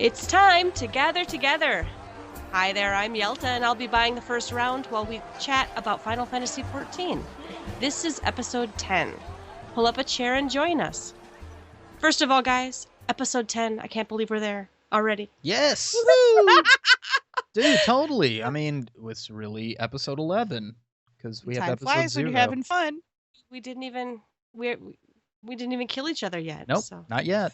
It's time to gather together. Hi there, I'm Yelta, and I'll be buying the first round while we chat about Final Fantasy XIV. This is episode 10. Pull up a chair and join us. First of all, guys, episode 10. I can't believe we're there already. Yes! Dude, totally. I mean, it's really episode 11 because we have Time episode flies 0. when you're having fun. We didn't even kill each other yet. Nope, so. not yet.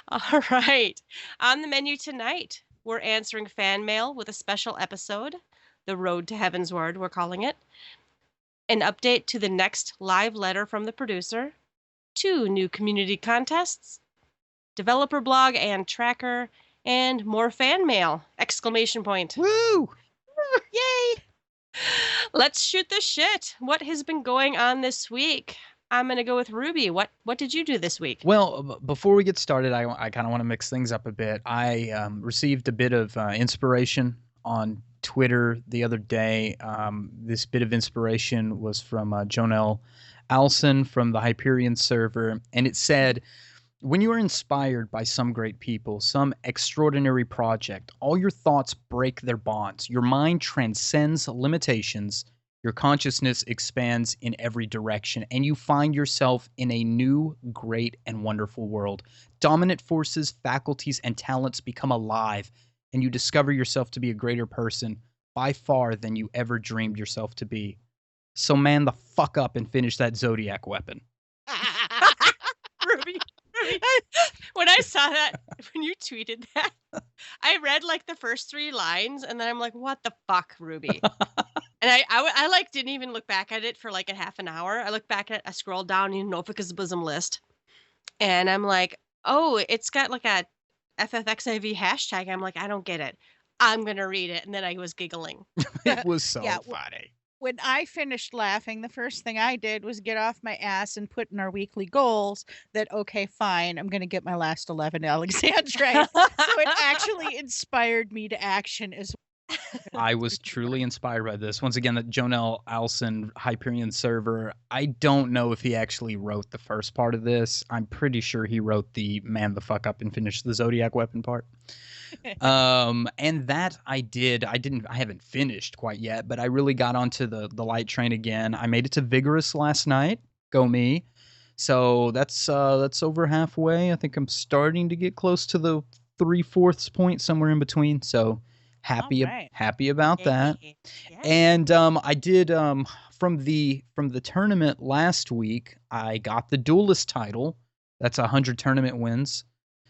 All right. On the menu tonight, we're answering fan mail with a special episode, The Road to Heavensward, we're calling it. An update to the next live letter from the producer. 2 new community contests. Developer blog and tracker. And more fan mail! Exclamation point. Woo! Yay! Let's shoot the shit. What has been going on this week? I'm going to go with Ruby. What did you do this week? Well, before we get started, I kind of want to mix things up a bit. I received a bit of inspiration on Twitter the other day. This bit of inspiration was from Jonelle Alson from the Hyperion server, and it said, when you are inspired by some great people, some extraordinary project, all your thoughts break their bonds. Your mind transcends limitations. Your consciousness expands in every direction, and you find yourself in a new, great, and wonderful world. Dominant forces, faculties, and talents become alive, and you discover yourself to be a greater person by far than you ever dreamed yourself to be. So man the fuck up and finish that Zodiac weapon. Ruby. When I saw that, when you tweeted that, I read like the first 3 lines, and then I'm like, what the fuck, Ruby? And I like didn't even look back at it for like a half an hour. I scrolled down in Noficusbism list, and I'm like, oh, it's got like a FFXIV hashtag. I'm like, I don't get it. I'm going to read it. And then I was giggling. It was so Yeah, funny. When I finished laughing, the first thing I did was get off my ass and put in our weekly goals that, okay, fine, I'm going to get my last 11 Alexandrite. So it actually inspired me to action as well. I was truly inspired by this. Once again, the Jonelle Alson Hyperion server, I don't know if he actually wrote the first part of this. I'm pretty sure he wrote the man the fuck up and finish the Zodiac weapon part. And that I did. I haven't finished quite yet, but I really got onto the light train again. I made it to Vigorous last night. Go me. So that's over halfway. I think I'm starting to get close to the 3/4 point, somewhere in between. So happy about that. Yay. And I did from the tournament last week, I got the duelist title. That's 100 tournament wins.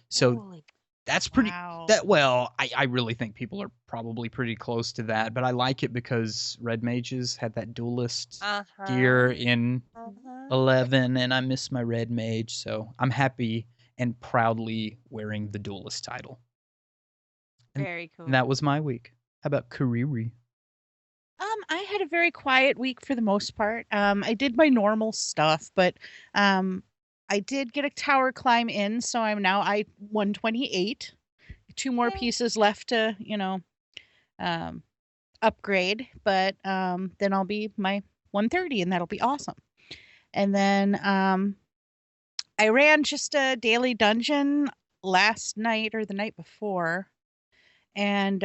So Holy that's pretty Wow. I really think people are probably pretty close to that, but I like it because Red Mages had that duelist gear in 11, and I miss my Red Mage, so I'm happy and proudly wearing the duelist title. Very cool. And that was my week. How about Kariri? I had a very quiet week for the most part. I did my normal stuff, but I did get a tower climb in, so I'm now 128. 2 more pieces left to, upgrade, but then I'll be my 130, and that'll be awesome. And then I ran just a daily dungeon last night or the night before, and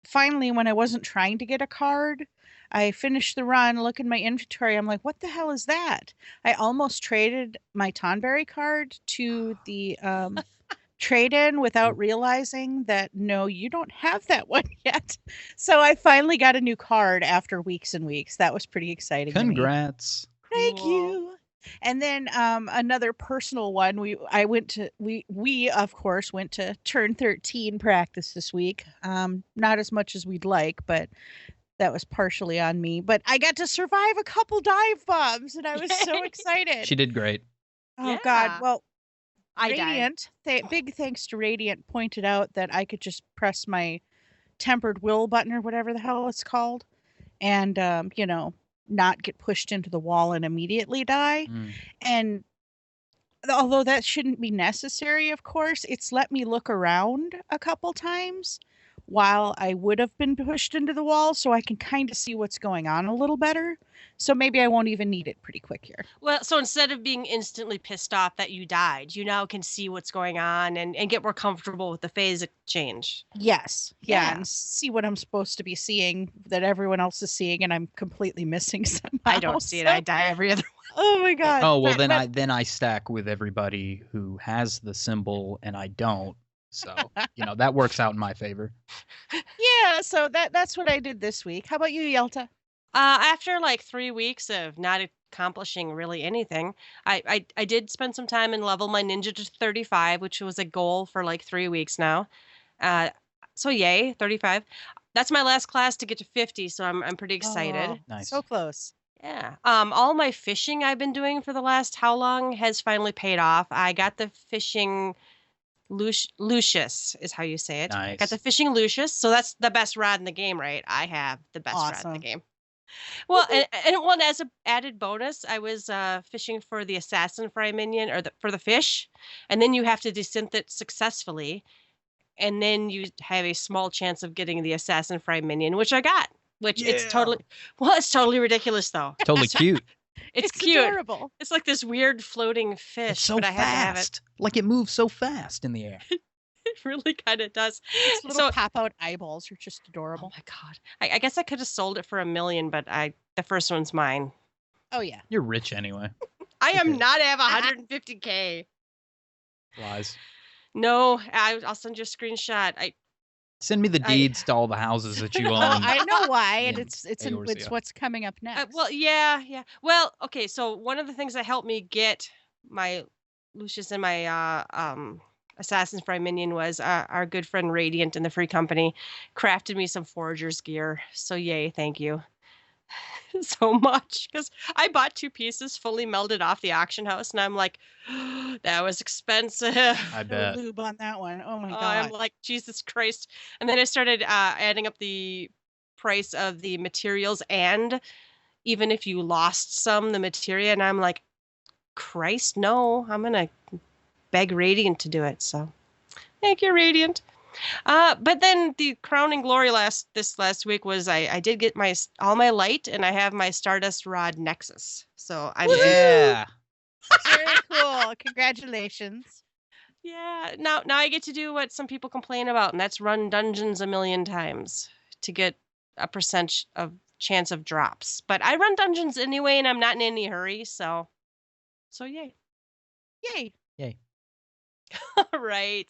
finally, when I wasn't trying to get a card, I finished the run, look in my inventory. I'm like, what the hell is that? I almost traded my Tonberry card to the trade-in without realizing that, no, you don't have that one yet. So I finally got a new card after weeks and weeks. That was pretty exciting. Congrats. Thank you. And then another personal one. We of course went to turn 13 practice this week. Not as much as we'd like, but that was partially on me. But I got to survive a couple dive bombs, and I was so excited. She did great. Oh Yeah. God! Well, I Radiant. Big thanks to Radiant pointed out that I could just press my tempered will button or whatever the hell it's called, and not get pushed into the wall and immediately die. And although that shouldn't be necessary, of course, it's let me look around a couple times while I would have been pushed into the wall, so I can kind of see what's going on a little better. So maybe I won't even need it pretty quick here. Well, so instead of being instantly pissed off that you died, you now can see what's going on and get more comfortable with the phase change. Yes. Yeah. Yeah. And see what I'm supposed to be seeing that everyone else is seeing, and I'm completely missing somehow. I don't see it. I die every other Oh my god. Oh well, But- then I stack with everybody who has the symbol and I don't. So that works out in my favor. Yeah, so that's what I did this week. How about you, Yelta? After like 3 weeks of not accomplishing really anything, I did spend some time and level my ninja to 35, which was a goal for like 3 weeks now. So yay, 35. That's my last class to get to 50, so I'm pretty excited. Oh, Nice. So close. Yeah. All my fishing I've been doing for the last how long has finally paid off. I got the fishing Lucius is how you say it. I got Nice. the fishing Lucius, so that's the best rod in the game, right? I have the best rod in Awesome. the game. Well, and as an added bonus, I was fishing for the assassin fry minion or for the fish, and then you have to desynth it successfully, and then you have a small chance of getting the assassin fry minion, which I got. Which it's totally ridiculous though. Totally cute. It's cute. Adorable. It's like this weird floating fish, It's so but I had to have it. fast. Like it moves so fast in the air. It really kind of does. Its little pop-out eyeballs are just Oh adorable. my god! I guess I could have sold it for $1 million, but the first one's mine. Oh yeah. You're rich anyway. I am Okay. not have 150K. Lies. No, I'll send you a screenshot. Send me the deeds to all the houses that you own. I know why, and in it's Eorzea. what's coming up next. Well, yeah. Well, okay. So one of the things that helped me get my Lucius and my Assassin's Fry minion was our good friend Radiant in the Free Company crafted me some foragers gear. So yay, thank you so much, because I bought 2 pieces fully melded off the auction house, and I'm like, that was expensive. I No bet. lube on that one. Oh my god. I'm like, Jesus Christ. And then I started adding up the price of the materials, and even if you lost some, the materia, and I'm like, Christ, no, I'm going to beg Radiant to do it. So thank you, Radiant. But then the crowning glory this last week was I did get all my light, and I have my Stardust Rod Nexus. So I'm Yeah. Very cool. Congratulations. Yeah, now I get to do what some people complain about, and that's run dungeons a million times to get a % of chance of drops. But I run dungeons anyway, and I'm not in any hurry, so yay. Yay. All right.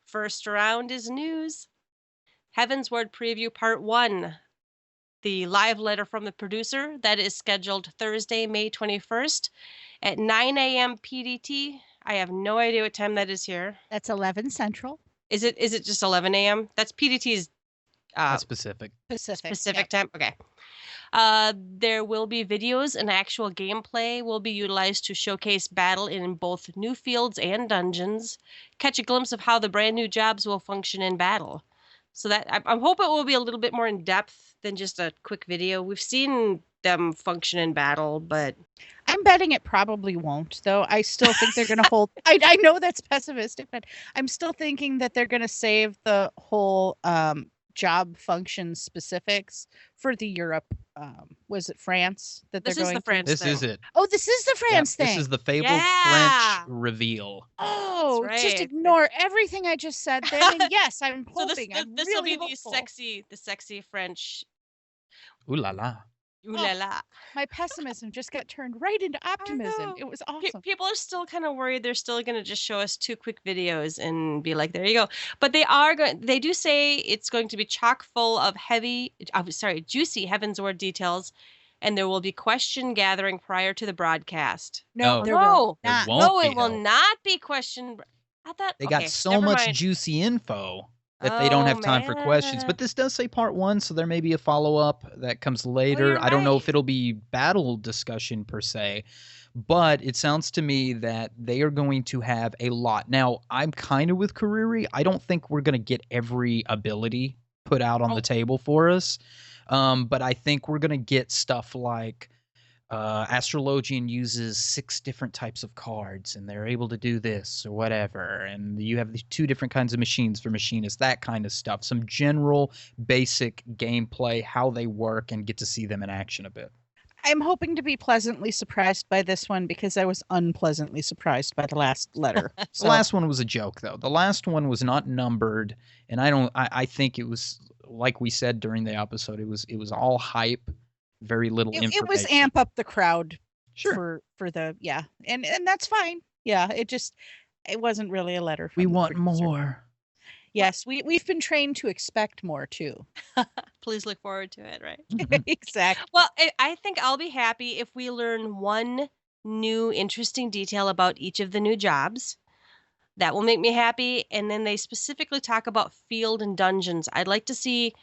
First round is news. Heavensward Preview Part 1. The live letter from the producer that is scheduled Thursday, May 21st at 9 a.m. PDT. I have no idea what time that is here. That's 11 Central Is it just 11 a.m.? That's PDT's That's specific. Pacific. Yep. time. Okay. There will be videos, and actual gameplay will be utilized to showcase battle in both new fields and dungeons. Catch a glimpse of how the brand new jobs will function in battle. So that I hope it will be a little bit more in depth than just a quick video. We've seen them function in battle, but I'm betting it probably won't, though. I still think they're going to hold. I know that's pessimistic, but I'm still thinking that they're going to save the whole job function specifics for the Europe. Was it France that they're this is going the France This thing. is it. Oh, this is the France Yep, thing. This is the fabled Yeah. French reveal. Oh, That's just right. ignore everything I just said then. And yes, I'm So hoping. I'm this will really be hopeful. the sexy French. Ooh la la. Ooh la la. My pessimism just got turned right into optimism. know. It was awesome. People are still kind of worried they're still going to just show us 2 quick videos and be like, there you go. But they do say it's going to be chock full of juicy Heavensward details, and there will be question gathering prior to the broadcast. No, Oh. there No. will There not. won't No, be, it will though. not be question. I thought They okay, got so never much mind. juicy info that they don't Oh, have time for questions. man. But this does say part 1, so there may be a follow-up that comes later. you're I don't know if right. it'll be battle discussion per se, but it sounds to me that they are going to have a lot. Now, I'm kind of with Kariri. I don't think we're going to get every ability put out on Oh. the table for us, but I think we're going to get stuff like astrologian uses 6 different types of cards and they're able to do this or whatever, and you have these 2 different kinds of machines for machinists, that kind of stuff. Some general basic gameplay, how they work, and get to see them in action a bit. I'm hoping to be pleasantly surprised by this one because I was unpleasantly surprised by the last letter. The last one was a joke, though. The last one was not numbered, and I think it was, like we said during the episode, it was all hype, very little information. It was amp up the crowd. Sure. For the and that's fine. Yeah, it wasn't really a letter. We want more. Yes, we've been trained to expect more too. Please look forward to it, right? Exactly. Well, I think I'll be happy if we learn one new interesting detail about each of the new jobs. That will make me happy. And then they specifically talk about field and dungeons. I'd like to see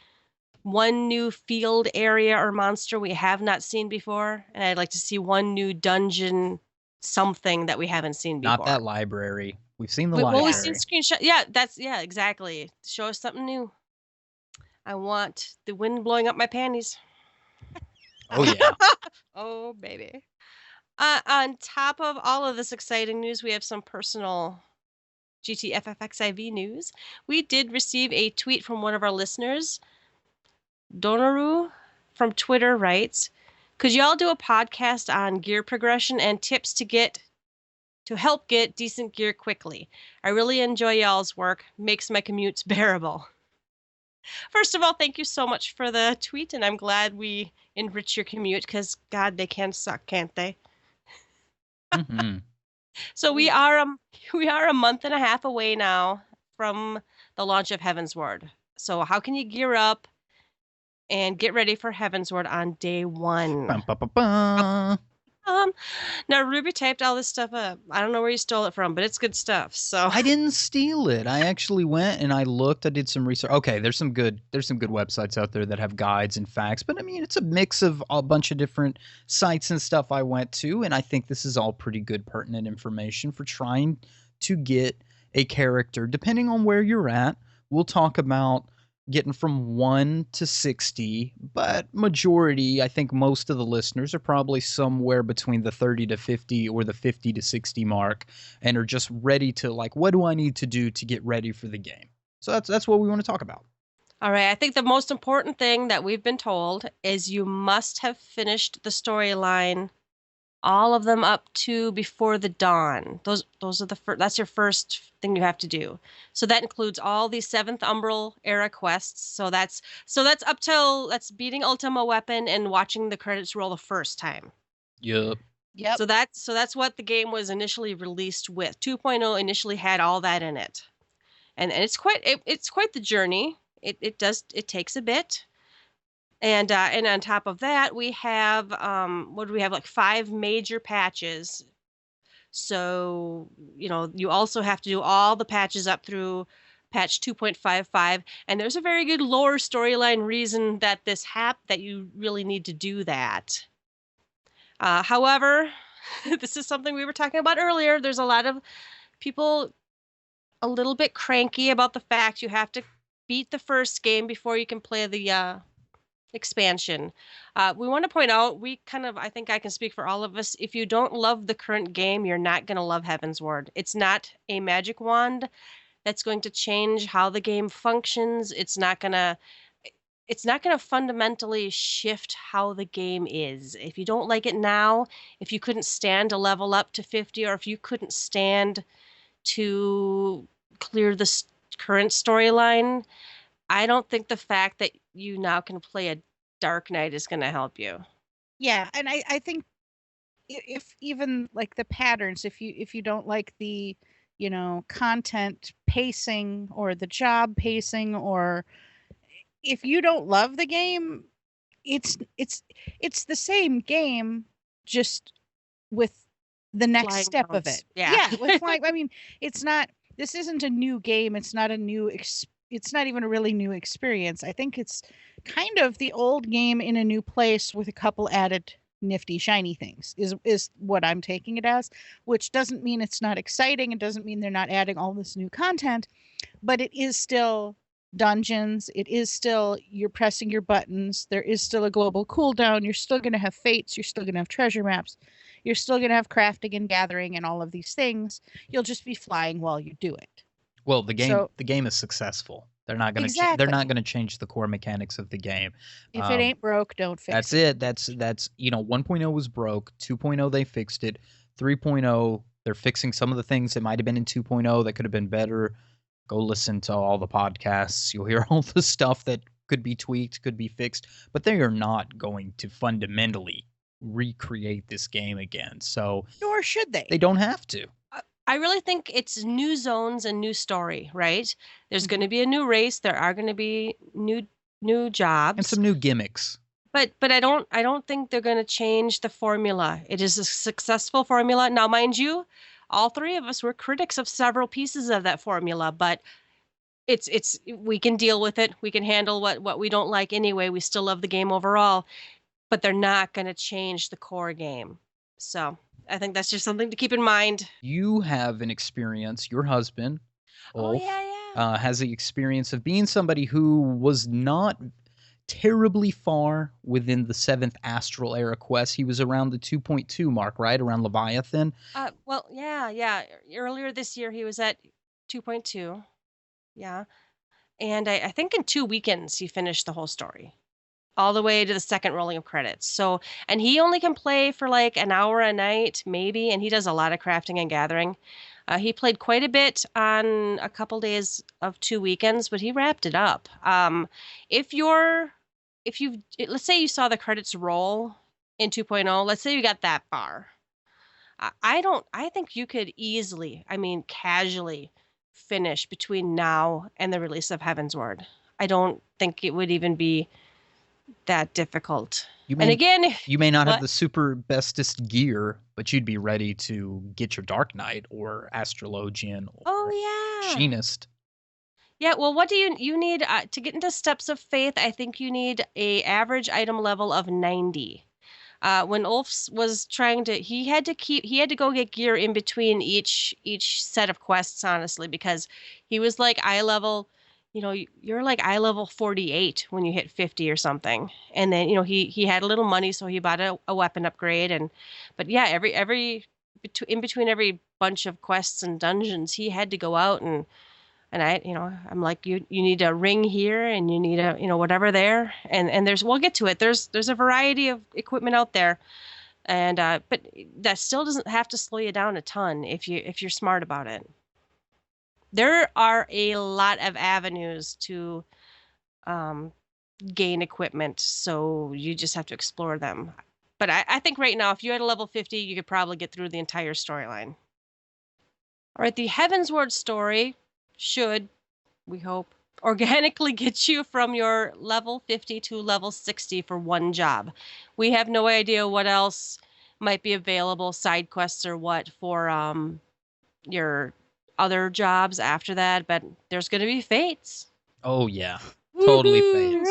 one new field area or monster we have not seen before. And I'd like to see one new dungeon something that we haven't seen before. Not that library. We've seen the library. Well, we've seen screenshots. Yeah, exactly. Show us something new. I want the wind blowing up my panties. Oh, yeah. Oh, baby. On top of all of this exciting news, we have some personal GTFFXIV news. We did receive a tweet from one of our listeners. Donaru from Twitter writes, could y'all do a podcast on gear progression and tips to help get decent gear quickly? I really enjoy y'all's work. Makes my commutes bearable. First of all, thank you so much for the tweet, and I'm glad we enrich your commute because, God, they can suck, can't they? Mm-hmm. So we are a month and a half away now from the launch of Heavensward. So how can you gear up and get ready for Heavensward on day 1? Bum, ba, ba, ba. Now Ruby typed all this stuff up. I don't know where you stole it from, but it's good stuff. So I didn't steal it. I actually went and I looked. I did some research. Okay, there's some good websites out there that have guides and facts, but I mean it's a mix of a bunch of different sites and stuff I went to, and I think this is all pretty good pertinent information for trying to get a character depending on where you're at. We'll talk about getting from 1 to 60, but majority, I think most of the listeners are probably somewhere between the 30 to 50 or the 50 to 60 mark and are just ready to, like, what do I need to do to get ready for the game? So that's what we want to talk about. All right, I think the most important thing that we've been told is you must have finished the storyline, all of them up to before the dawn. Those are that's your first thing you have to do. So that includes all the 7th Umbral era quests. So that's up till beating Ultima Weapon and watching the credits roll the first time. Yep. Yep. So that's what the game was initially released with. 2.0 initially had all that in it. And it's quite the journey. It takes a bit. And on top of that, we have what do we have, like 5 major patches. So, you also have to do all the patches up through patch 2.55, and there's a very good lore storyline reason that that you really need to do that. However, this is something we were talking about earlier. There's a lot of people a little bit cranky about the fact you have to beat the first game before you can play the expansion. We want to point out, I think I can speak for all of us, if you don't love the current game, you're not going to love Heavensward. It's not a magic wand that's going to change how the game functions. It's not going to fundamentally shift how the game is. If you don't like it now, if you couldn't stand to level up to 50, or if you couldn't stand to clear the current storyline, I don't think the fact that you now can play a Dark Knight is going to help you. Yeah, and I think if even like the patterns, if you don't like the content pacing or the job pacing, or if you don't love the game, it's the same game, just with the next Flying step mounts. of it. Yeah. With flying. I mean, this isn't a new game. It's not a new it's not even a really new experience. I think it's kind of the old game in a new place with a couple added nifty shiny things is what I'm taking it as, which doesn't mean it's not exciting. It doesn't mean they're not adding all this new content, but it is still dungeons. It is still, you're pressing your buttons. There is still a global cooldown. You're still going to have fates. You're still going to have treasure maps. You're still going to have crafting and gathering and all of these things. You'll just be flying while you do it. Well, the So game is successful. They're not going to they're exactly. not going to change the core mechanics of the game. If it ain't broke, don't fix That's it. it. That's 1.0 was broke. 2.0 they fixed it. 3.0 they're fixing some of the things that might have been in 2.0 that could have been better. Go listen to all the podcasts. You'll hear all the stuff that could be tweaked, could be fixed, but they are not going to fundamentally recreate this game again. So Nor should they. They don't have to. I really think it's new zones and new story, right? There's going to be a new race. There are going to be new jobs And some new gimmicks. But I don't think they're going to change the formula. It is a successful formula. Now, mind you, all three of us were critics of several pieces of that formula, but it's we can deal with it. We can handle what we don't like anyway. We still love the game overall, but they're not going to change the core game. So I think that's just something to keep in mind. You have an experience, your husband, Ulf, yeah. has the experience of being somebody who was not terribly far within the 7th Astral Era quest. He was around the 2.2 mark, right? Around Leviathan. Well, yeah. Earlier this year, he was at 2.2. Yeah. And I think in 2 weekends, he finished the whole story, all the way to the second rolling of credits. So, and he only can play for like an hour a night, maybe, and he does a lot of crafting and gathering. He played quite a bit on a couple days of 2 weekends, but he wrapped it up. Let's say you saw the credits roll in 2.0, let's say you got that far. I think you could easily, casually finish between now and the release of Heavensward. I don't think it would even be that difficult. You may not have the super bestest gear, but you'd be ready to get your Dark Knight or Astrologian or Machinist. Yeah, well, what do you need to get into Steps of Faith? I think you need a average item level of 90. When Ulf was trying to, he had to go get gear in between each set of quests, honestly, because he was like eye level. You're like eye level 48 when you hit 50 or something. And then, he had a little money, so he bought a weapon upgrade. But yeah, in between every bunch of quests and dungeons, he had to go out and I'm like, you need a ring here and you need a, whatever there. And we'll get to it. There's a variety of equipment out there. And, but that still doesn't have to slow you down a ton if you're smart about it. There are a lot of avenues to gain equipment, so you just have to explore them. But I think right now, if you had a level 50, you could probably get through the entire storyline. All right, the Heavensward story should, we hope, organically get you from your level 50 to level 60 for one job. We have no idea what else might be available, side quests or what, for your other jobs after that, but there's going to be fates. Oh yeah, totally fates.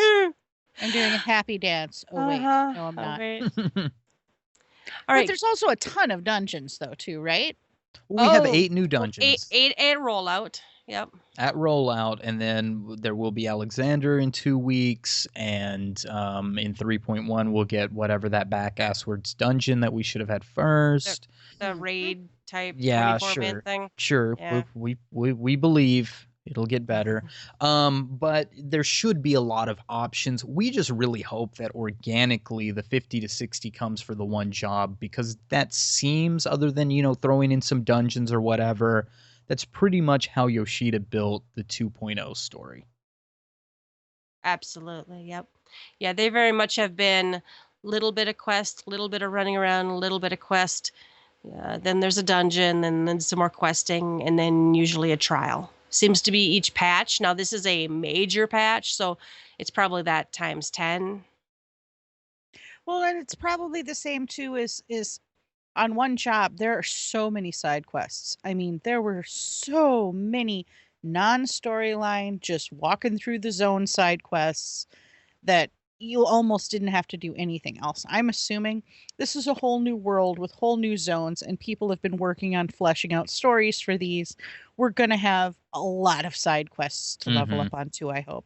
I'm doing a happy dance. Oh wait, no, I'm not. All right, but there's also a ton of dungeons though, too, right? We have 8 new dungeons. 8 at rollout. Yep. At rollout, and then there will be Alexander in 2 weeks, and in 3.1 we'll get whatever that back asswards dungeon that we should have had first. The raid type. Yeah, 24-man thing. Sure. Yeah. We believe it'll get better. But there should be a lot of options. We just really hope that organically the 50 to 60 comes for the one job, because that seems, other than throwing in some dungeons or whatever, that's pretty much how Yoshida built the 2.0 story. Absolutely. Yep. Yeah, they very much have been little bit of quest, little bit of running around, a little bit of quest. Then there's a dungeon, and then some more questing, and then usually a trial. Seems to be each patch. Now, this is a major patch, so it's probably that times 10. Well, and it's probably the same, too, is on one job, there are so many side quests. There were so many non-storyline, just walking through the zone side quests that you almost didn't have to do anything else. I'm assuming this is a whole new world with whole new zones, and people have been working on fleshing out stories for these. We're going to have a lot of side quests to level up onto, I hope.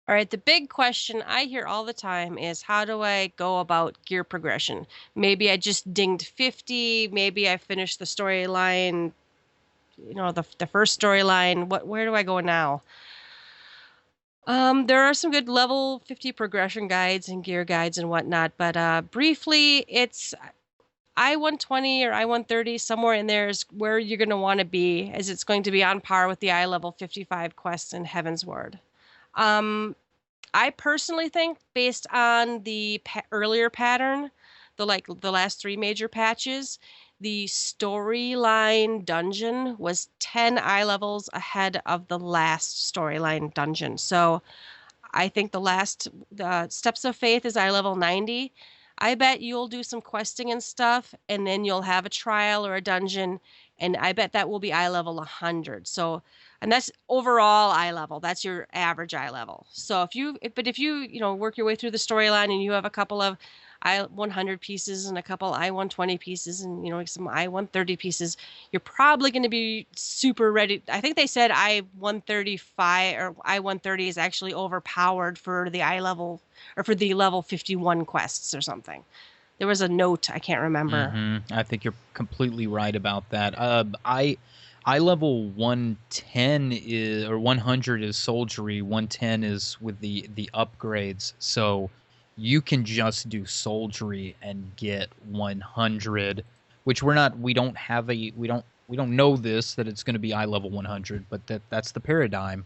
All right, the big question I hear all the time is, how do I go about gear progression? Maybe I just dinged 50, maybe I finished the storyline, you know, the first storyline. Where do I go now? There are some good level 50 progression guides and gear guides and whatnot, but briefly, it's I-120 or I-130, somewhere in there is where you're going to want to be, as it's going to be on par with the I-level 55 quests in Heavensward. I personally think, based on the earlier pattern, the last 3 major patches, the storyline dungeon was 10 eye levels ahead of the last storyline dungeon. So I think the Steps of Faith is eye level 90. I bet you'll do some questing and stuff, and then you'll have a trial or a dungeon, and I bet that will be eye level 100. So, and that's overall eye level. That's your average eye level. So if you work your way through the storyline and you have a couple of I-100 pieces and a couple I-120 pieces and, you know, some I-130 pieces, you're probably going to be super ready. I think they said I-135 or I-130 is actually overpowered for the eye level or for the level 51 quests or something. There was a note, I can't remember. I think you're completely right about that. I level 110 is, or 100 is soldiery, 110 is with the upgrades. So you can just do soldiery and get 100, which we don't know this, that it's going to be eye level 100, but that's the paradigm.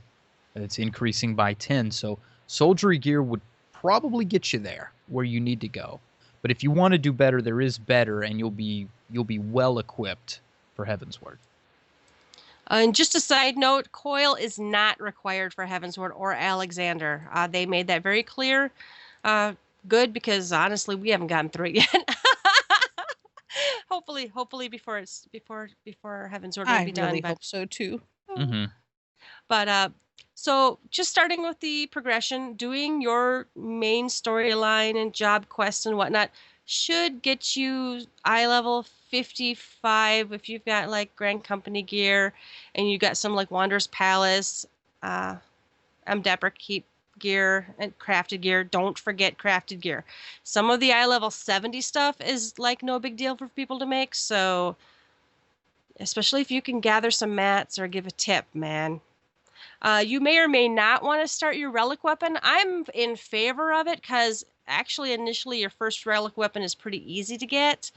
It's increasing by 10. So soldiery gear would probably get you there where you need to go. But if you want to do better, there is better, and you'll be well equipped for Heavensward. And just a side note, Coil is not required for Heavensward or Alexander. They made that very clear. Good, because honestly, we haven't gotten through it yet. hopefully before Heavensward will be done. I really hope so too. But so just starting with the progression, doing your main storyline and job quests and whatnot should get you eye level 55 if you've got like Grand Company gear and you got some like Wanderer's Palace, Depra Keep gear and crafted gear. Don't forget crafted gear. Some of the eye level 70 stuff is like no big deal for people to make, so especially if you can gather some mats or give a tip, man. You may or may not want to start your relic weapon. I'm in favor of it because actually initially your first relic weapon is pretty easy to get.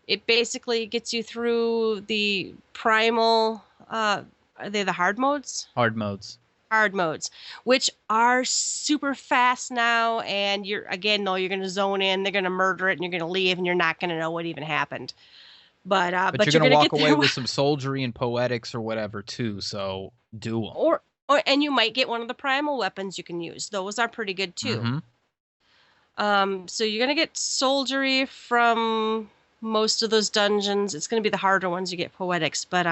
It basically gets you through the primal, are they the hard modes? Hard modes. Hard modes, which are super fast now, and you're going to zone in, they're going to murder it, and you're going to leave, and you're not going to know what even happened. But you're going to walk away with some soldiery and poetics or whatever too, so do them. And you might get one of the primal weapons you can use. Those are pretty good too. So you're going to get soldiery from most of those dungeons. It's going to be the harder ones you get poetics, but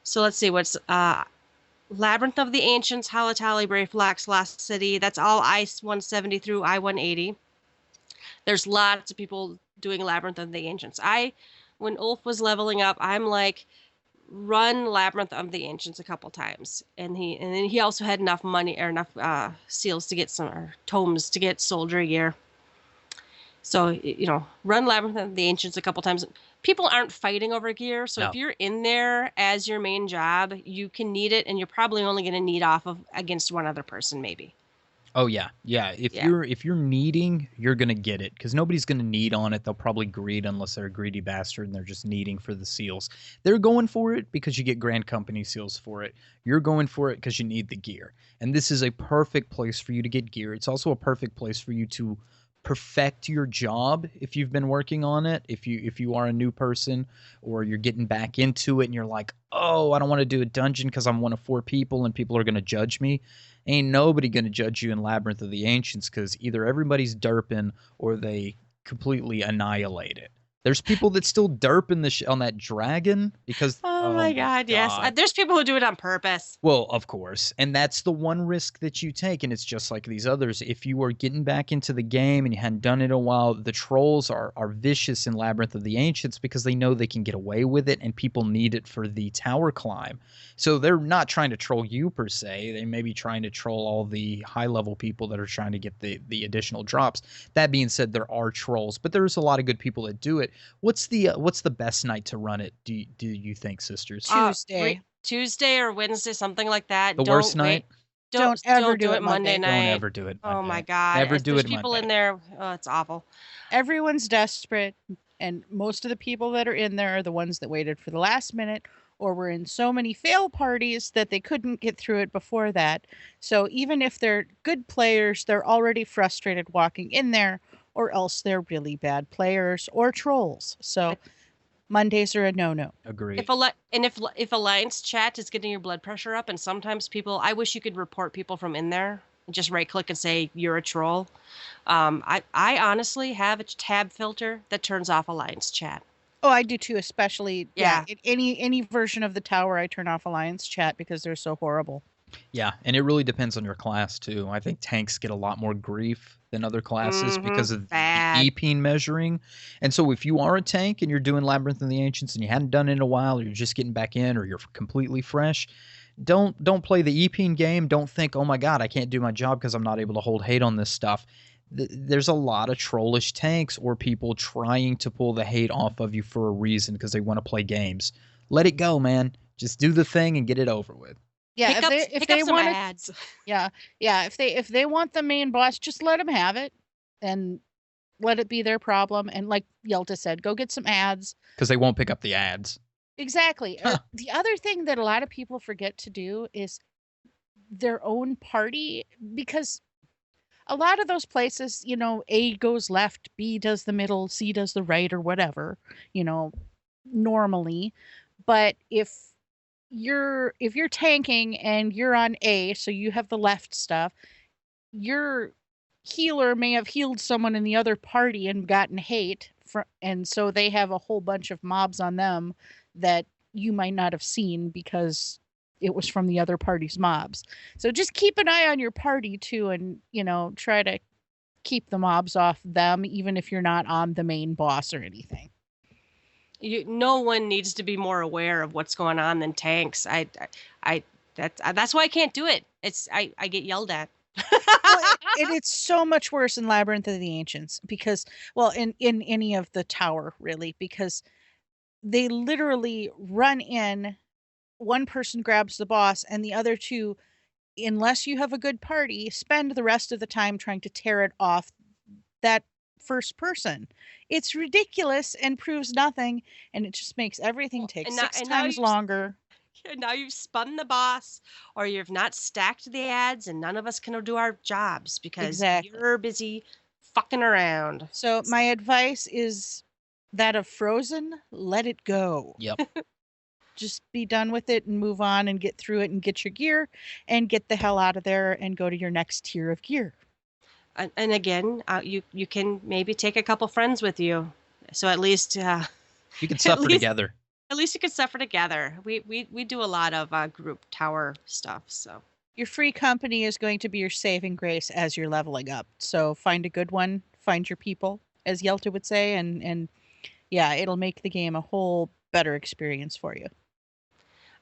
so let's see what's Labyrinth of the Ancients, Halatali, Brayflax, Lost City. That's all I-170 through I-180. There's lots of people doing Labyrinth of the Ancients. When Ulf was leveling up, I'm like, run Labyrinth of the Ancients a couple times, and then he also had enough money or enough seals to get or tomes to get soldiery gear. So run Labyrinth of the Ancients a couple times. People aren't fighting over gear, so if you're in there as your main job, you can need it, and you're probably only going to need off of against one other person, maybe. Oh yeah. If you're needing, you're gonna get it, because nobody's gonna need on it. They'll probably greed unless they're a greedy bastard and they're just needing for the seals. They're going for it because you get Grand Company seals for it. You're going for it because you need the gear, and this is a perfect place for you to get gear. It's also a perfect place for you to perfect your job if you've been working on it. If you are a new person or you're getting back into it and you're like, oh, I don't want to do a dungeon because I'm one of 4 people and people are gonna judge me. Ain't nobody going to judge you in Labyrinth of the Ancients, because either everybody's derping or they completely annihilate it. There's people that still derp in on that dragon because Oh my God, yes. There's people who do it on purpose. Well, of course. And that's the one risk that you take. And it's just like these others. If you are getting back into the game and you hadn't done it in a while, the trolls are vicious in Labyrinth of the Ancients because they know they can get away with it and people need it for the tower climb. So they're not trying to troll you per se. They may be trying to troll all the high-level people that are trying to get the additional drops. That being said, there are trolls, but there's a lot of good people that do it. What's the best night to run it, do you think, sisters? Tuesday or Wednesday, something like that. The worst night? Don't ever do it Monday night. Don't ever do it Monday. Oh my God. Never do it people Monday. in there. Oh, it's awful. Everyone's desperate, and most of the people that are in there are the ones that waited for the last minute or were in so many fail parties that they couldn't get through it before that. So even if they're good players, they're already frustrated walking in there, or else they're really bad players or trolls. So Mondays are a no-no. Agreed. If Alliance chat is getting your blood pressure up, and sometimes people, I wish you could report people from in there and just right-click and say you're a troll. I honestly have a tab filter that turns off Alliance chat. Oh, I do too, especially any version of the tower. I turn off Alliance chat because they're so horrible. Yeah, and it really depends on your class too. I think tanks get a lot more grief than other classes because of the EP measuring. And so if you are a tank and you're doing Labyrinth of the Ancients and you hadn't done it in a while, or you're just getting back in, or you're completely fresh, don't play the EP game. Don't think, oh my God, I can't do my job because I'm not able to hold hate on this stuff. There's a lot of trollish tanks or people trying to pull the hate off of you for a reason because they want to play games. Let it go, man. Just do the thing and get it over with. Yeah, if they want ads. Yeah. If they want the main boss, just let them have it, and let it be their problem. And like Yelta said, go get some ads because they won't pick up the ads. Exactly. The other thing that a lot of people forget to do is their own party, because a lot of those places, A goes left, B does the middle, C does the right, or whatever, normally. But if you're tanking and you're on A, so you have the left stuff, your healer may have healed someone in the other party and gotten hate, and so they have a whole bunch of mobs on them that you might not have seen because it was from the other party's mobs. So just keep an eye on your party too, and try to keep the mobs off them, even if you're not on the main boss or anything. No one needs to be more aware of what's going on than tanks. That's why I can't do it. I get yelled at. It's so much worse in Labyrinth of the Ancients because, well, in any of the tower really, because they literally run in, one person grabs the boss, and the other two, unless you have a good party, spend the rest of the time trying to tear it off that first person. It's ridiculous and proves nothing, and it just makes everything take six times longer. Now you've spun the boss, or you've not stacked the ads, and none of us can do our jobs because you're busy fucking around. So my advice is that of Frozen, let it go. Yep. Just be done with it and move on and get through it and get your gear and get the hell out of there and go to your next tier of gear. And again, you can maybe take a couple friends with you, so at least you can suffer together. At least you can suffer together. We do a lot of group tower stuff, so your free company is going to be your saving grace as you're leveling up. So find a good one, find your people, as Yelta would say, and yeah, it'll make the game a whole better experience for you.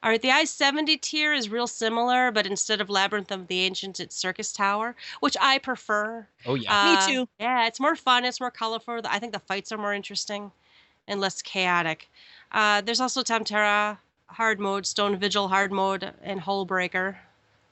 All right, the I-70 tier is real similar, but instead of Labyrinth of the Ancients, it's Circus Tower, which I prefer. Oh, yeah. Me too. Yeah, it's more fun. It's more colorful. I think the fights are more interesting and less chaotic. There's also Tamtera hard mode, Stone Vigil hard mode, and Hull Breaker.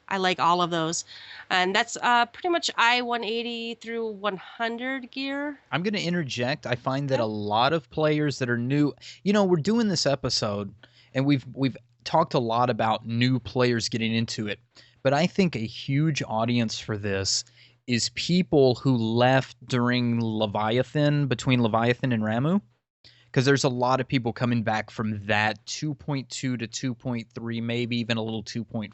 I like all of those. And that's pretty much I-180 through 100 gear. I'm going to interject. I find that a lot of players that are new, we're doing this episode, and we've talked a lot about new players getting into it, but I think a huge audience for this is people who left during Leviathan, between Leviathan and Ramu, because there's a lot of people coming back from that 2.2 to 2.3, maybe even a little 2.4.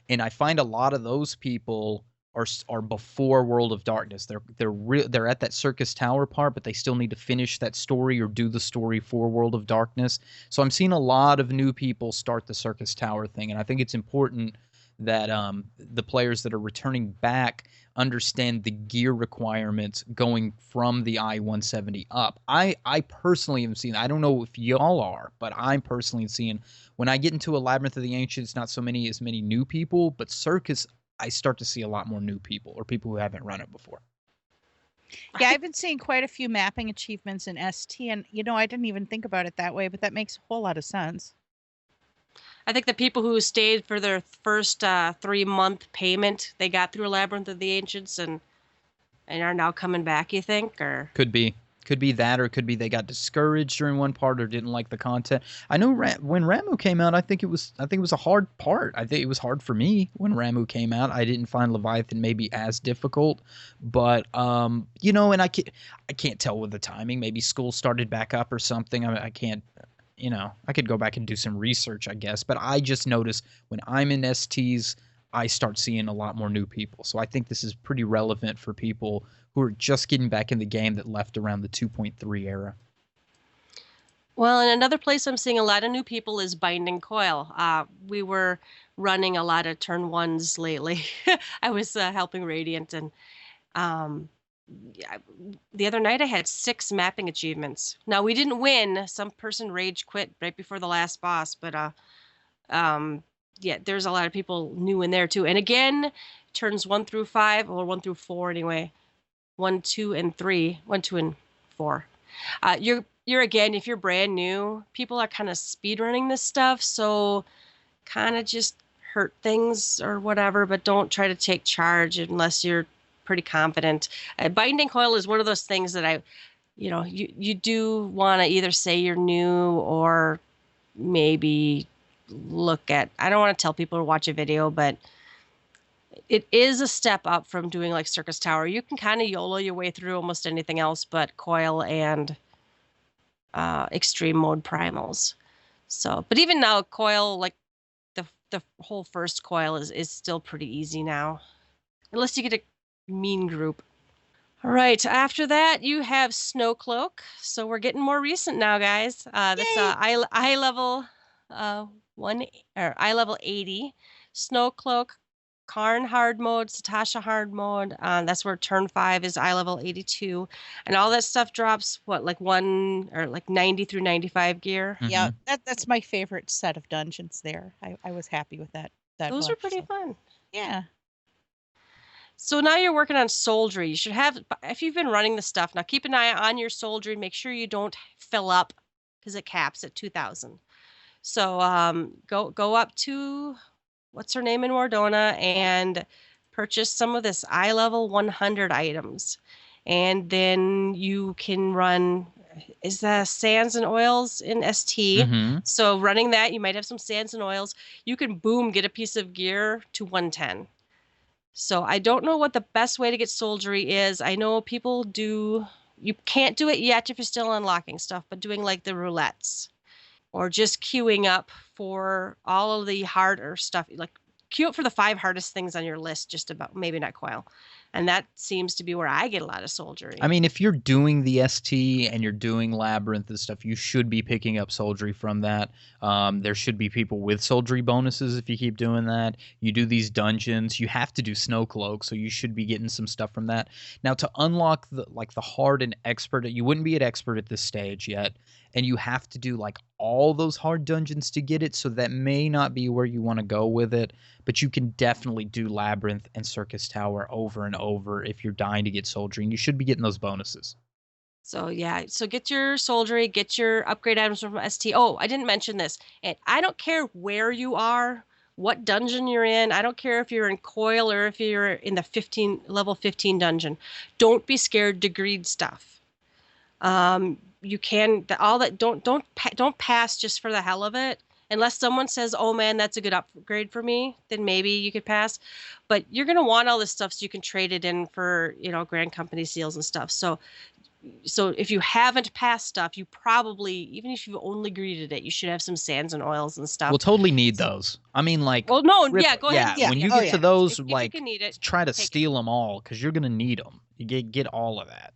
And I find a lot of those people are before World of Darkness. They're at that Circus Tower part, but they still need to finish that story or do the story for World of Darkness. So I'm seeing a lot of new people start the Circus Tower thing, and I think it's important that the players that are returning back understand the gear requirements going from the I-170 up. I personally am seeing, I don't know if y'all are, but I'm personally seeing when I get into a Labyrinth of the Ancients, not so many new people, but Circus, I start to see a lot more new people or people who haven't run it before. Yeah, I've been seeing quite a few mapping achievements in ST, and I didn't even think about it that way, but that makes a whole lot of sense. I think the people who stayed for their first 3-month payment, they got through Labyrinth of the Ancients and are now coming back, you think? Or Could be that, or it could be they got discouraged during one part or didn't like the content. I know when Ramu came out, I think it was a hard part. I think it was hard for me when Ramu came out. I didn't find Leviathan maybe as difficult, but and I can't tell with the timing. Maybe school started back up or something. I can't. I could go back and do some research, I guess. But I just notice when I'm in STs, I start seeing a lot more new people. So I think this is pretty relevant for people who are just getting back in the game that left around the 2.3 era. Well, and another place I'm seeing a lot of new people is Binding Coil. We were running a lot of turn ones lately. I was helping Radiant, and the other night I had 6 mapping achievements. Now, we didn't win. Some person rage quit right before the last boss, but yeah, there's a lot of people new in there too. And again, turns 1 through 5, or 1 through 4 anyway. 1, 2, and 3. 1, 2, and 4. You're again, if you're brand new, people are kind of speed running this stuff, so kind of just hurt things or whatever, but don't try to take charge unless you're pretty confident. Binding Coil is one of those things that you do want to either say you're new or maybe look at. I don't want to tell people to watch a video, but it is a step up from doing like Circus Tower. You can kind of YOLO your way through almost anything else but Coil and extreme mode primals. So, but even now, Coil, like the whole first Coil is still pretty easy now, unless you get a mean group. All right, after that you have Snowcloak. So we're getting more recent now, guys. That's eye level 1 or eye level 80. Snowcloak, Karn hard mode, Satasha hard mode. That's where turn 5 is eye level 82, and all that stuff drops like 1 or like 90 through 95 gear. Mm-hmm. Yeah, that's my favorite set of dungeons there. I was happy with that. Those are pretty fun. Yeah. So now you're working on soldiery. You should have, if you've been running the stuff, now keep an eye on your soldiery. Make sure you don't fill up because it caps at 2,000. So go up to, what's her name in Wardona, and purchase some of this eye level 100 items. And then you can run, is the sands and oils in ST. Mm-hmm. So running that, you might have some sands and oils. You can, boom, get a piece of gear to 110. So I don't know what the best way to get soldiery is. I know people do, you can't do it yet if you're still unlocking stuff, but doing like the roulettes or just queuing up for all of the harder stuff. Like queue up for the 5 hardest things on your list, just about, maybe not Coil. And that seems to be where I get a lot of soldiery. I mean, if you're doing the ST and you're doing Labyrinth and stuff, you should be picking up soldiery from that. There should be people with soldiery bonuses if you keep doing that. You do these dungeons, you have to do Snowcloak, so you should be getting some stuff from that. Now, to unlock the hard and expert, you wouldn't be at expert at this stage yet, and you have to do like all those hard dungeons to get it, so that may not be where you want to go with it, but you can definitely do Labyrinth and Circus Tower over and over if you're dying to get soldiery, and you should be getting those bonuses. So yeah, so get your soldiery, get your upgrade items from ST. Oh, I didn't mention this. And I don't care where you are, what dungeon you're in. I don't care if you're in Coil or if you're in the level 15 dungeon. Don't be scared to greed stuff. You can don't pass just for the hell of it. Unless someone says, "Oh man, that's a good upgrade for me," then maybe you could pass. But you're gonna want all this stuff so you can trade it in for Grand Company seals and stuff. So So if you haven't passed stuff, you probably, even if you've only greeted it, you should have some sands and oils and stuff. We'll totally need those. I mean, like, Well, no, yeah, go ahead. Yeah. when you Oh, get to yeah. those, If you like, can need it, try to take it. steal them all because you're gonna need them. You get all of that,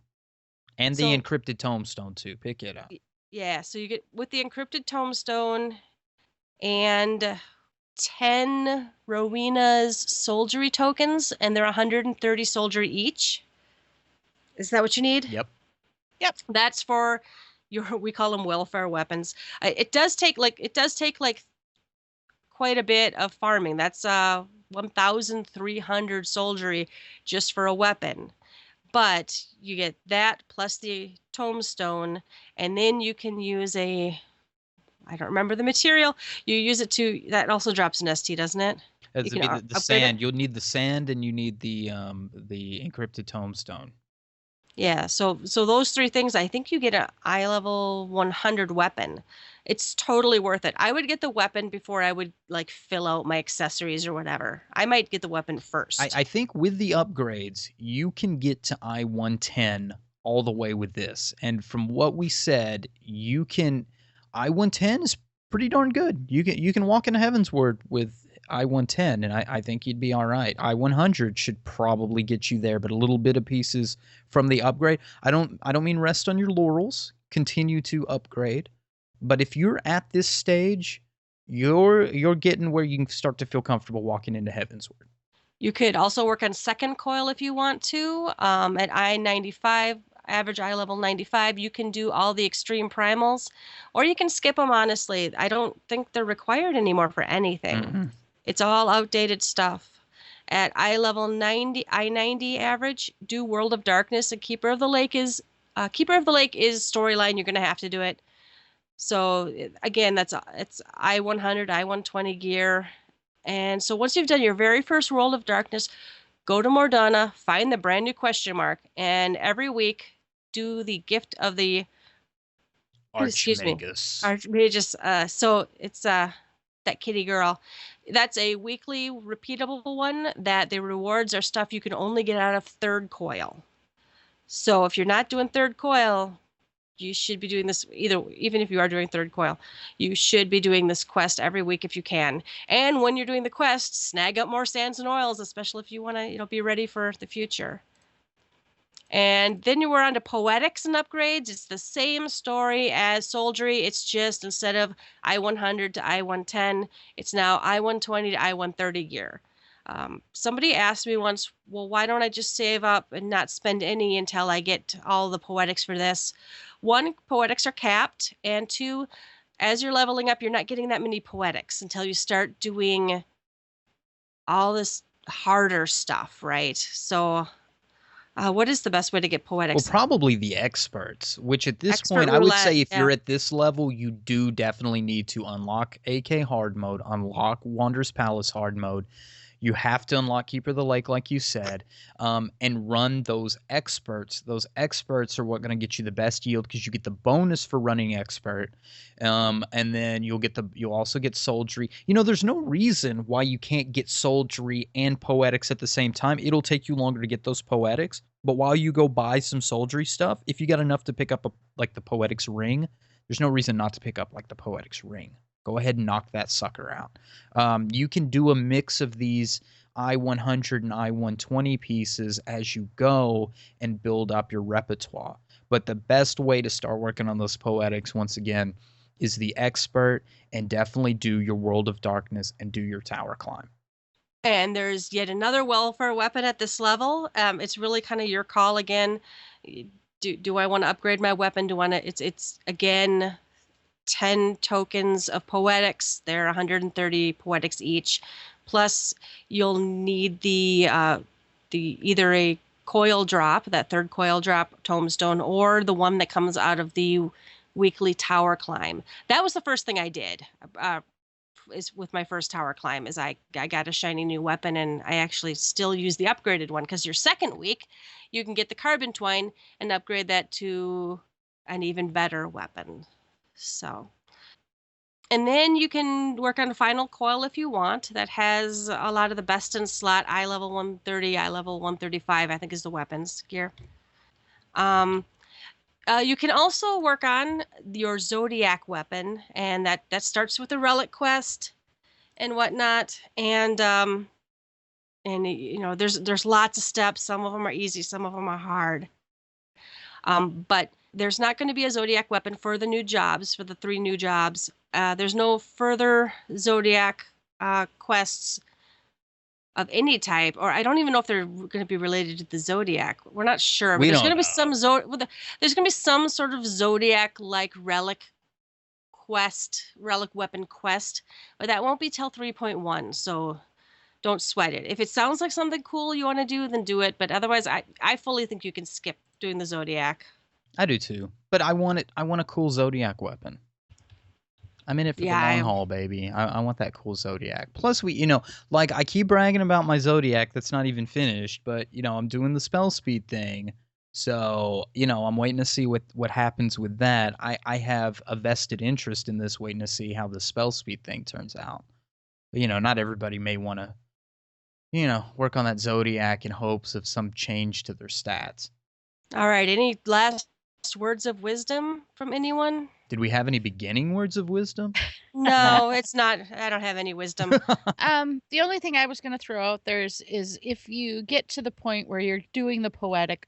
and the So- encrypted tombstone too. Pick it up. Yeah, so you get with the encrypted tombstone and 10 Rowena's soldiery tokens, and they're 130 soldiery each. Is that what you need? Yep. That's for your, we call them welfare weapons. It does take like quite a bit of farming. That's 1,300 soldiery just for a weapon. But you get that plus the tombstone, and then you can use I don't remember the material. You use it that also drops an ST, doesn't it? That's You to can be the upgrade it. sand. You'll need the sand, and you need the encrypted tombstone. Yeah, so those three things, I think you get an eye level 100 weapon. It's totally worth it. I would get the weapon before I would like fill out my accessories or whatever. I might get the weapon first. I think with the upgrades, you can get to I-110 all the way with this. And from what we said, you can I-110 is pretty darn good. You can walk into Heavensward with I-110, and I think you'd be all right. I-100 should probably get you there, but a little bit of pieces from the upgrade. I don't mean rest on your laurels. Continue to upgrade. But if you're at this stage, you're getting where you can start to feel comfortable walking into Heavensward. You could also work on second coil if you want to. At I-95, average eye level 95, you can do all the extreme primals, or you can skip them, honestly. I don't think they're required anymore for anything. Mm-hmm. It's all outdated stuff. At eye level 90, I-90 average, do World of Darkness, and Keeper of the Lake is storyline. You're going to have to do it. So again, it's I-100, I-120 gear. And so once you've done your very first World of Darkness, go to Mordana, find the brand new question mark, and every week do the gift of the Archmagus. Archmagus. So it's that kitty girl. That's a weekly repeatable one that the rewards are stuff you can only get out of third coil. So if you're not doing third coil, you should be doing this even if you are doing third coil, you should be doing this quest every week if you can. And when you're doing the quest, snag up more sands and oils, especially if you want to, be ready for the future. And then you were on to poetics and upgrades. It's the same story as soldiery. It's just instead of I-100 to I-110, it's now I-120 to I-130 gear. Somebody asked me once, well, why don't I just save up and not spend any until I get all the poetics for this? One, poetics are capped, and two, as you're leveling up, you're not getting that many poetics until you start doing all this harder stuff, right? So what is the best way to get poetics? Well, probably the experts, which at this point, I would say if you're at this level, you do definitely need to unlock AK hard mode, unlock Wanderer's Palace hard mode. You have to unlock Keeper of the Lake, like you said, and run those experts. Those experts are what going to get you the best yield because you get the bonus for running expert, and then you'll also get soldiery. There's no reason why you can't get soldiery and poetics at the same time. It'll take you longer to get those poetics, but while you go buy some soldiery stuff, if you got enough to pick up like the poetics ring, there's no reason not to pick up like the poetics ring. Go ahead and knock that sucker out. You can do a mix of these I-100 and I-120 pieces as you go and build up your repertoire. But the best way to start working on those poetics, once again, is the expert, and definitely do your World of Darkness and do your tower climb. And there's yet another welfare weapon at this level. It's really kind of your call again. Do I want to upgrade my weapon? It's again 10 tokens of poetics. They're 130 poetics each. Plus, you'll need the either a coil drop, that third coil drop tombstone, or the one that comes out of the weekly tower climb. That was the first thing I did. Is with my first tower climb is I got a shiny new weapon, and I actually still use the upgraded one because your second week you can get the carbon twine and upgrade that to an even better weapon. So, and then you can work on a final coil if you want. That has a lot of the best in slot. Eye level 130, eye level 135, I think is the weapons gear. You can also work on your zodiac weapon, and that starts with a relic quest and whatnot. And you know, there's lots of steps. Some of them are easy, some of them are hard. But there's not going to be a zodiac weapon for the new jobs, for the 3 new jobs. There's no further zodiac quests of any type, or I don't even know if they're going to be related to the zodiac. We're not sure. But there's going to be some there's going to be some sort of zodiac like relic weapon quest, but that won't be till 3.1. So don't sweat it. If it sounds like something cool you want to do, then do it. But otherwise, I fully think you can skip doing the zodiac. I do too, but I want a cool zodiac weapon. I'm in it for the long haul, baby. I want that cool zodiac. Plus, like I keep bragging about my zodiac that's not even finished, but I'm doing the spell speed thing, so I'm waiting to see what happens with that. I have a vested interest in this, waiting to see how the spell speed thing turns out. But not everybody may want to, work on that zodiac in hopes of some change to their stats. All right. Any last words of wisdom from anyone? Did we have any beginning words of wisdom? No, it's not. I don't have any wisdom. The only thing I was going to throw out there is if you get to the point where you're doing the poetic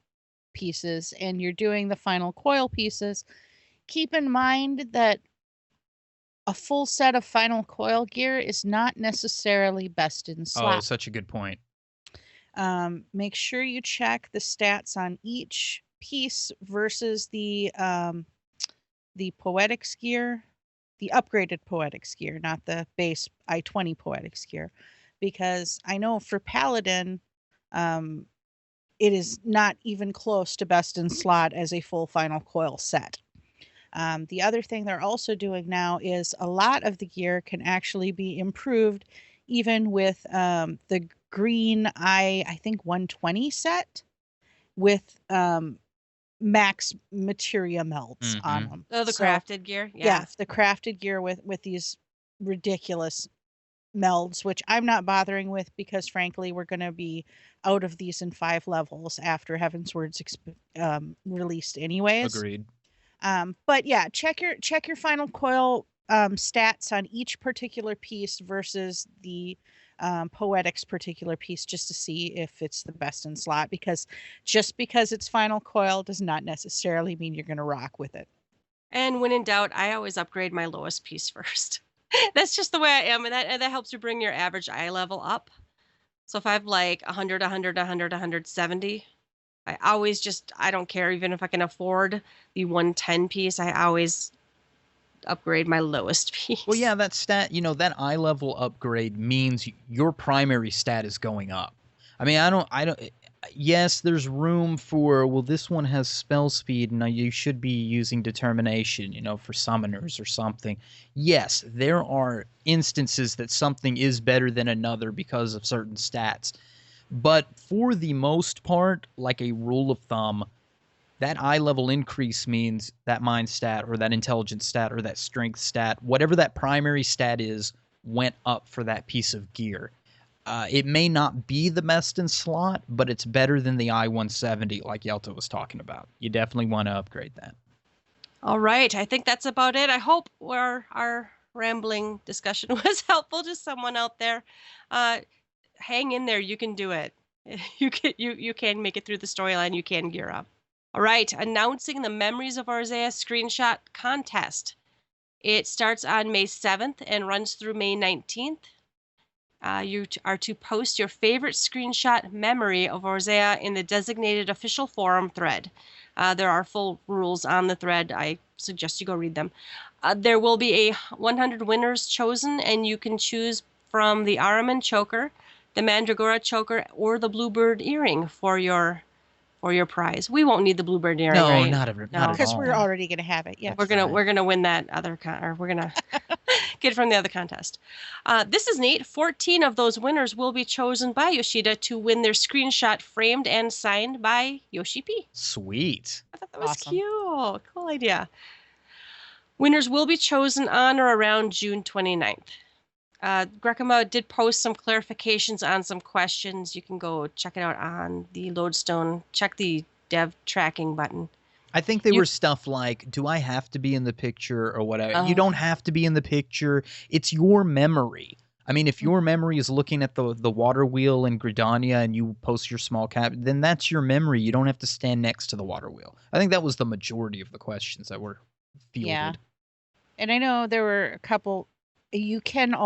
pieces and you're doing the final coil pieces, keep in mind that a full set of final coil gear is not necessarily best in slot. Oh, such a good point. Make sure you check the stats on each piece versus the poetics gear, the upgraded poetics gear, not the base I-20 poetics gear, because I know for Paladin, it is not even close to best in slot as a full final coil set. The other thing they're also doing now is a lot of the gear can actually be improved even with the green I think 120 set with max materia melts on them. Oh, the crafted gear? Yeah, the crafted gear with these ridiculous melds, which I'm not bothering with because frankly we're going to be out of these in 5 levels after Heavensward's released anyways. Agreed. But yeah, check your final coil stats on each particular piece versus the poetics particular piece, just to see if it's the best in slot, because just because it's final coil does not necessarily mean you're going to rock with it. And when in doubt, I always upgrade my lowest piece first. That's just the way I am, and that helps you bring your average eye level up. So if I have like 100, 100, 100, 170, I don't care, even if I can afford the 110 piece, I always upgrade my lowest piece. Well, yeah, that stat, that eye level upgrade means your primary stat is going up. I mean, yes, there's room for, well, this one has spell speed, and you should be using determination, for summoners or something. Yes, there are instances that something is better than another because of certain stats. But for the most part, like a rule of thumb, that eye level increase means that mind stat or that intelligence stat or that strength stat, whatever that primary stat is, went up for that piece of gear. It may not be the best in slot, but it's better than the I-170 like Yelta was talking about. You definitely want to upgrade that. All right. I think that's about it. I hope our rambling discussion was helpful to someone out there. Hang in there. You can do it. You can make it through the storyline. You can gear up. All right. Announcing the Memories of Orzea screenshot contest. It starts on May 7th and runs through May 19th. You are to post your favorite screenshot memory of Orzea in the designated official forum thread. There are full rules on the thread. I suggest you go read them. There will be a 100 winners chosen, and you can choose from the Araman choker, the Mandragora choker, or the Bluebird earring for your prize. We won't need the Bluebird earring, no, right? Not at all. Because we're already going to have it. Yeah, we're gonna win that other or we're gonna get it from the other contest. This is neat. 14 of those winners will be chosen by Yoshida to win their screenshot framed and signed by Yoshi P. Sweet. I thought that was cute. Cool idea. Winners will be chosen on or around June 29th. Grekima did post some clarifications on some questions. You can go check it out on the Lodestone. Check the dev tracking button. I think they You- were stuff like, do I have to be in the picture or whatever? You Oh. don't have to be in the picture. It's your memory. I mean, if your memory is looking at the water wheel in Gridania and you post your small cap, then that's your memory. You don't have to stand next to the water wheel. I think that was the majority of the questions that were fielded. Yeah. And I know there were a couple. You cannot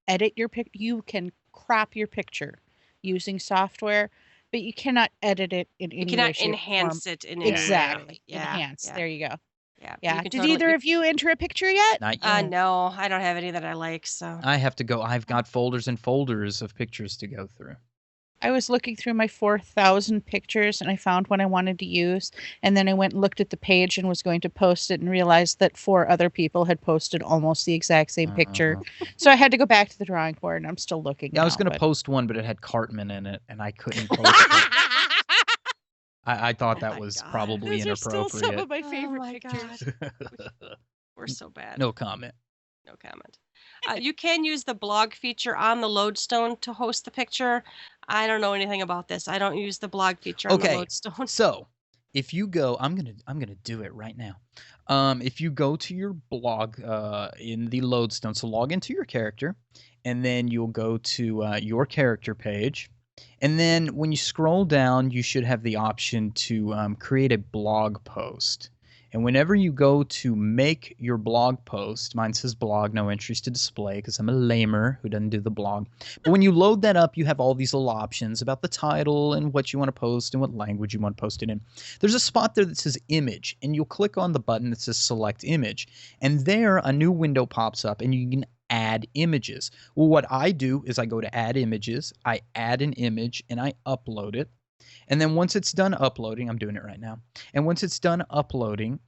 edit your pic. You can crop your picture using software, but you cannot edit it in any You way, cannot shape, or enhance form. it in any way. Exactly. Yeah. Enhance. Yeah. There you go. Yeah. Yeah. You can Did totally- either of you enter a picture yet? Not yet. No, I don't have any that I like. So I have to go. I've got folders and folders of pictures to go through. I was looking through my 4,000 pictures and I found one I wanted to use. And then I went and looked at the page and was going to post it and realized that 4 other people had posted almost the exact same picture. So I had to go back to the drawing board and I'm still looking. Yeah, I was now, going to but- post one, but it had Cartman in it, and I couldn't post it. I thought Oh that my was God. probably Those are still some inappropriate. of my Oh favorite my pictures. We're so bad. No comment. No comment. You can use the blog feature on the Lodestone to host the picture. I don't know anything about this. I don't use the blog feature on the Okay. Lodestone. So, if you go, I'm gonna do it right now. If you go to your blog in the Lodestone, so log into your character, and then you'll go to your character page, and then when you scroll down, you should have the option to create a blog post. And whenever you go to make your blog post, mine says blog, no entries to display, because I'm a lamer who doesn't do the blog. But when you load that up, you have all these little options about the title and what you want to post and what language you want to post it in. There's a spot there that says image, and you'll click on the button that says select image. And there, a new window pops up, and you can add images. Well, what I do is I go to add images, I add an image, and I upload it. And then once it's done uploading, I'm doing it right now. And once it's done uploading,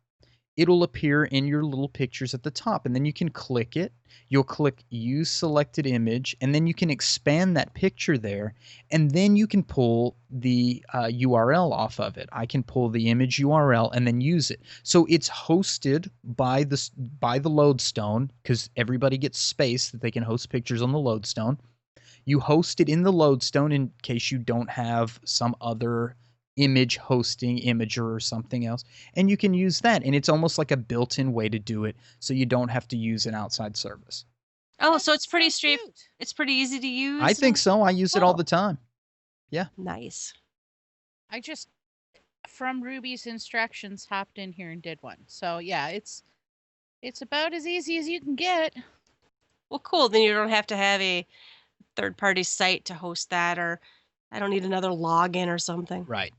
it'll appear in your little pictures at the top. And then you can click it. You'll click use selected image. And then you can expand that picture there. And then you can pull the URL off of it. I can pull the image URL and then use it. So it's hosted by the Lodestone, because everybody gets space that they can host pictures on the Lodestone. You host it in the Lodestone in case you don't have some other image hosting imager or something else, and you can use that, and it's almost like a built-in way to do it, so you don't have to use an outside service. Oh, so it's pretty So cute. It's pretty easy to use. I think so. I use it all Cool. the time. Nice. I just, from Ruby's instructions, hopped in here and did one. So yeah, it's about as easy as you can get. Well, cool. Then you don't have to have a third-party site to host that, or I don't need another login or something. Right.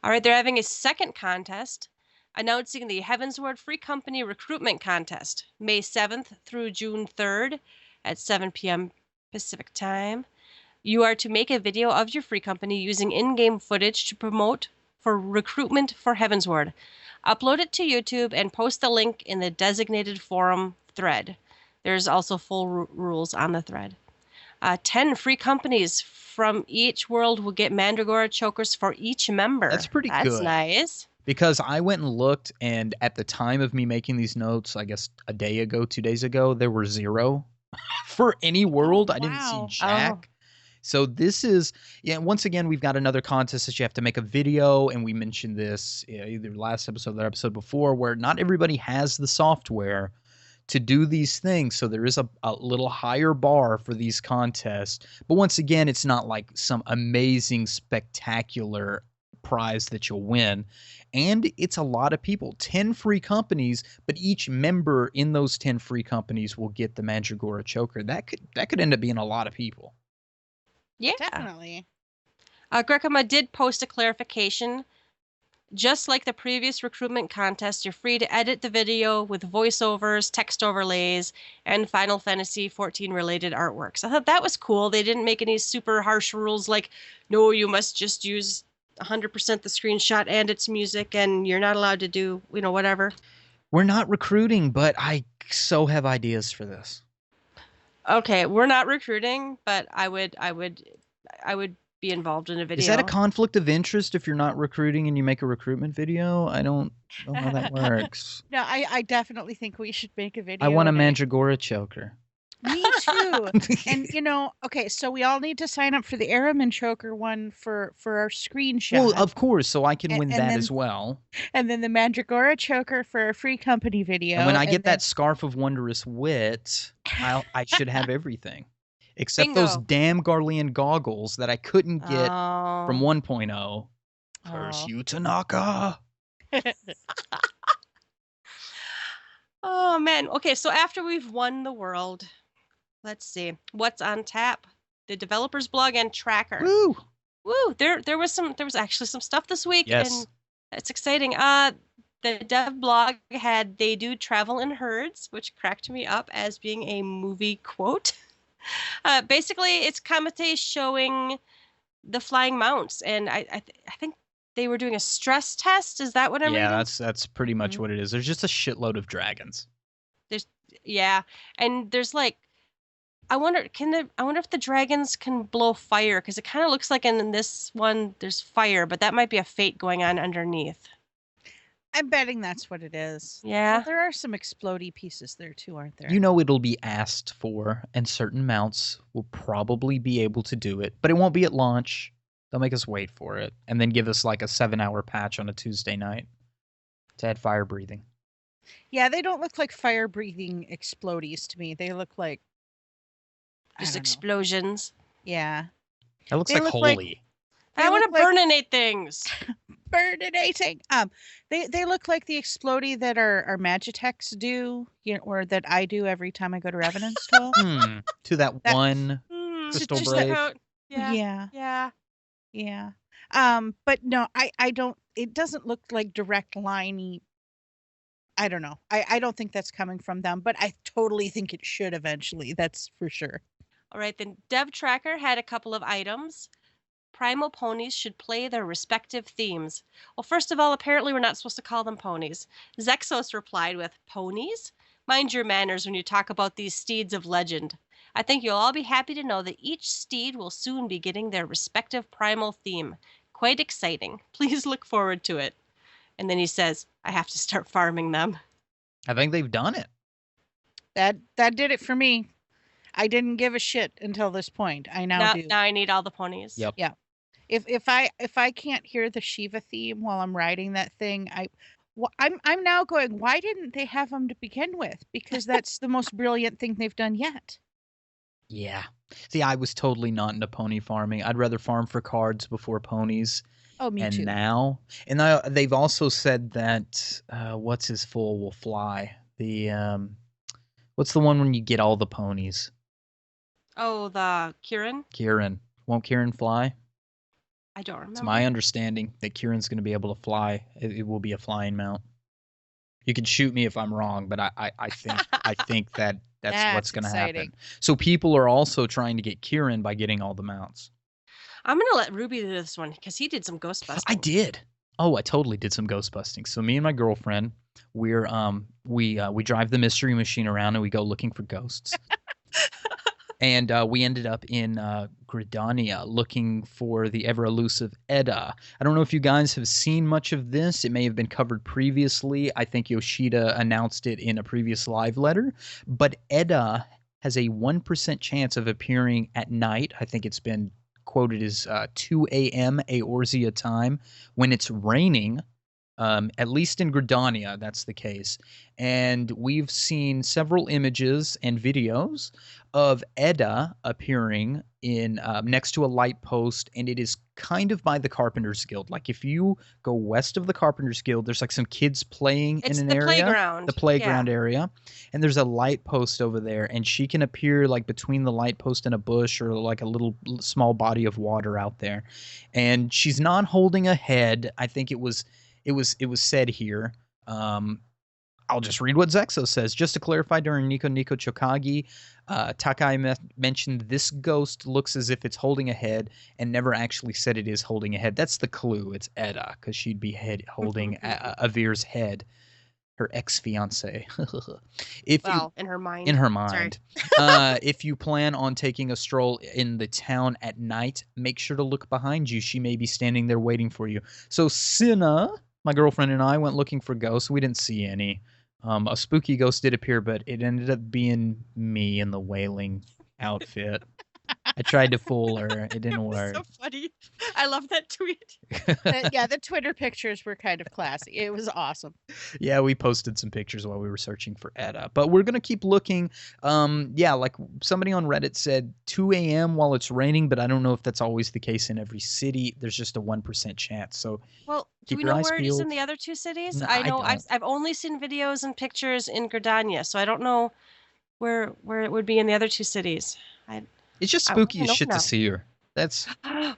All right, they're having a second contest announcing the Heavensward Free Company Recruitment Contest, May 7th through June 3rd at 7 p.m. Pacific Time. You are to make a video of your free company using in-game footage to promote for recruitment for Heavensward. Upload it to YouTube and post the link in the designated forum thread. There's also full rules on the thread. 10 free companies from each world will get Mandragora chokers for each member. That's pretty That's good. nice. Because I went and looked, and at the time of me making these notes, I guess a day ago, 2 days ago, there were 0 for any world. I didn't see wow. jack. So this is, yeah, once again, we've got another contest that you have to make a video, and we mentioned this either last episode or the episode before, where not everybody has the software to do these things. So there is a little higher bar for these contests. But once again, it's not like some amazing, spectacular prize that you'll win. And it's a lot of people, 10 free companies, but each member in those 10 free companies will get the Mandragora choker. That could end up being a lot of people. Yeah. Definitely. Grekama did post a clarification. Just like the previous recruitment contest, you're free to edit the video with voiceovers, text overlays, and Final Fantasy XIV related artworks. I thought that was cool. They didn't make any super harsh rules like, no, you must just use 100% the screenshot and its music, and you're not allowed to do, whatever. We're not recruiting, but I so have ideas for this. Okay, we're not recruiting, but I would be involved in a video. Is that a conflict of interest if you're not recruiting and you make a recruitment video? I don't know how that works. No, I definitely think we should make a video. I want a and Mandragora choker. Me too. And okay, so we all need to sign up for the Araman Choker one for our screenshot. Well, of course, so I can win And that then- as well. And then the Mandragora Choker for a free company video. And when I get then- that Scarf of Wondrous Wit, I should have everything. Except those Bingo. damn Garlean goggles that I couldn't get from Oh. 1.0. Curse Oh. you, Tanaka. Oh man. Okay, so after we've won the world, let's see what's on tap. The developers blog and tracker. Woo! Woo! There was actually some stuff this week, Yes. and it's exciting. The dev blog had "They do travel in herds," which cracked me up as being a movie quote. Basically, it's Kamate showing the flying mounts, and I think they were doing a stress test. Is that what I'm reading? Yeah, that's pretty much Mhm. what it is. There's just a shitload of dragons. Yeah, and there's like, I wonder if the dragons can blow fire, because it kind of looks like in this one there's fire, but that might be a fate going on underneath. I'm betting that's what it is. Yeah. Well, there are some explodey pieces there too, aren't there? You know it'll be asked for, and certain mounts will probably be able to do it, but it won't be at launch. They'll make us wait for it, and then give us like a 7-hour patch on a Tuesday night to add fire breathing. Yeah, they don't look like fire-breathing explodies to me. They look like I Just don't know. explosions. Yeah, That looks They like look like- holy. They I want to look like- burninate things. burninating. They look like the explodey that our Magitechs do, or that I do every time I go to Revenant's Toll. To that That- one. Hmm, Crystal just Brave. about- Yeah. Yeah, Yeah. yeah. But no, I don't. It doesn't look like direct liney. I don't know. I don't think that's coming from them, but I totally think it should eventually. That's for sure. All right, then Dev Tracker had a couple of items. Primal ponies should play their respective themes. Well, first of all, apparently we're not supposed to call them ponies. Zexos replied with, "Ponies? Mind your manners when you talk about these steeds of legend. I think you'll all be happy to know that each steed will soon be getting their respective primal theme. Quite exciting. Please look forward to it." And then he says, "I have to start farming them." I think they've done it. That did it for me. I didn't give a shit until this point. I now do. Now I need all the ponies. Yep. If I can't hear the Shiva theme while I'm riding that thing, I'm now going, why didn't they have them to begin with? Because that's the most brilliant thing they've done yet. Yeah. See, I was totally not into pony farming. I'd rather farm for cards before ponies. Oh, me and too. now, they've also said that what's his foal will fly. The what's the one when you get all the ponies? Oh, the Kieran? Kieran. Won't Kieran fly? I don't remember. It's my understanding that Kieran's going to be able to fly. It will be a flying mount. You can shoot me if I'm wrong, but I think that's what's going to exciting. happen. So people are also trying to get Kieran by getting all the mounts. I'm gonna let Ruby do this one because he did some ghost busting. I did. Oh, I totally did some ghost busting. So me and my girlfriend, we drive the mystery machine around and we go looking for ghosts. And we ended up in Gridania looking for the ever elusive Edda. I don't know if you guys have seen much of this. It may have been covered previously. I think Yoshida announced it in a previous live letter. But Edda has a 1% chance of appearing at night. I think it's been quoted as 2 a.m. Eorzea time when it's raining. At least in Gridania, that's the case. And we've seen several images and videos of Edda appearing in next to a light post, and it is kind of by the Carpenters Guild. Like if you go west of the Carpenters Guild, there's like some kids playing It's in an the area. playground. The playground area. And there's a light post over there, and she can appear like between the light post and a bush or like a little small body of water out there. And she's not holding a head. I think it was said here. I'll just read what Zexo says. Just to clarify, during Nico Chokagi, Takai mentioned this ghost looks as if it's holding a head and never actually said it is holding a head. That's the clue. It's Edda, because she'd be holding Avir's head, her ex-fiance. In her mind. In her mind. If you plan on taking a stroll in the town at night, make sure to look behind you. She may be standing there waiting for you. So Cinna, my girlfriend, and I went looking for ghosts. We didn't see any. A spooky ghost did appear, but it ended up being me in the wailing outfit. I tried to fool her. It didn't work. So funny. I love that tweet. The Twitter pictures were kind of classy. It was awesome. Yeah, we posted some pictures while we were searching for Edda, but we're gonna keep looking. Like somebody on Reddit said 2 a.m. while it's raining, but I don't know if that's always the case in every city. There's just a 1% chance. So Well, do keep we your know eyes where it is in peeled. the other two cities? No, I I know I've don't. only seen videos and pictures in Gridania, so I don't know where it would be in the other two cities. It's just I spooky wanna as know shit now. to see her. That's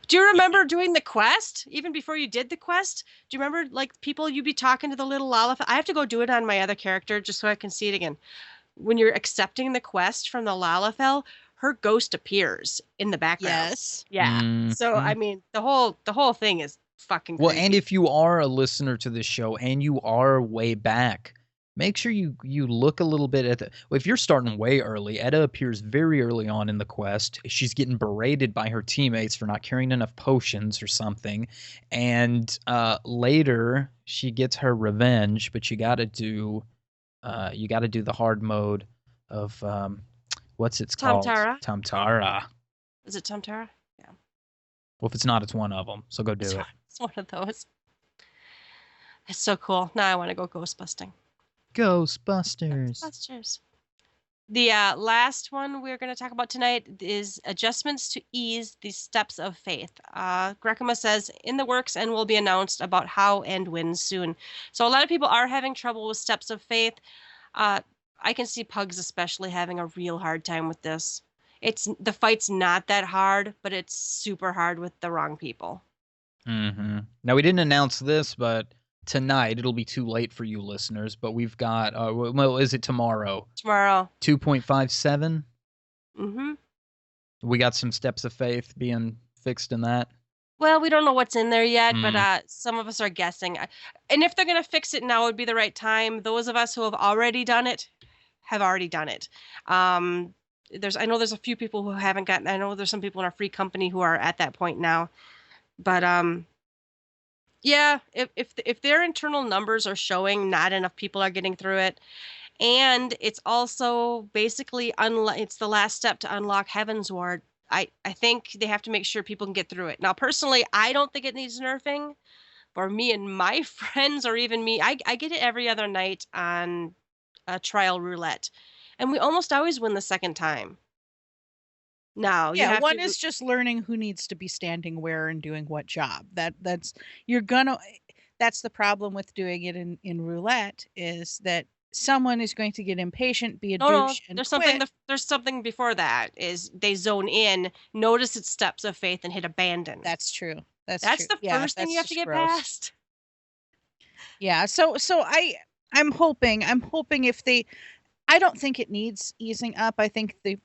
Do you remember doing the quest? Even before you did the quest? Do you remember like people you'd be talking to the little Lalafell? I have to go do it on my other character just so I can see it again. When you're accepting the quest from the Lalafell, her ghost appears in the background. Yes. Yeah. So I mean the whole thing is fucking well, creepy. and if you are a listener to this show and you are way back, make sure you look a little bit at the. Well, if you're starting way early, Edda appears very early on in the quest. She's getting berated by her teammates for not carrying enough potions or something, and later she gets her revenge. But you got to do the hard mode of what's it's called? Tamtara? Tamtara. Is it Tamtara? Yeah. Well, if it's not, it's one of them. So go do it. It's one of those. It's so cool. Now I want to go ghost busting. Ghostbusters. Ghostbusters. The last one we're going to talk about tonight is adjustments to ease the steps of faith. Grekema says in the works and will be announced about how and when soon. So a lot of people are having trouble with steps of faith. I can see Pugs especially having a real hard time with this. The fight's not that hard, but it's super hard with the wrong people. Mm-hmm. Now we didn't announce this, but tonight it'll be too late for you listeners. But we've got is it tomorrow? Tomorrow. 2.57. Mm-hmm. We got some steps of faith being fixed in that. Well, we don't know what's in there yet, but some of us are guessing. And if they're going to fix it now, would be the right time. Those of us who have already done it have already done it. I know there's a few people who haven't gotten. I know there's some people in our free company who are at that point now, but yeah, if their internal numbers are showing not enough people are getting through it, and it's also basically it's the last step to unlock Heavensward. I think they have to make sure people can get through it. Now, personally, I don't think it needs nerfing. For me and my friends, or even me, I get it every other night on trial roulette, and we almost always win the second time. Now, one is just learning who needs to be standing where and doing what job. That's the problem with doing it in roulette, is that someone is going to get impatient, be a douche, and quit. There's something before that. Is they zone in, notice its steps of faith, and hit abandon. That's true. That's the first thing you have to get past. Yeah. So I'm hoping if they. I don't think it needs easing up. I think the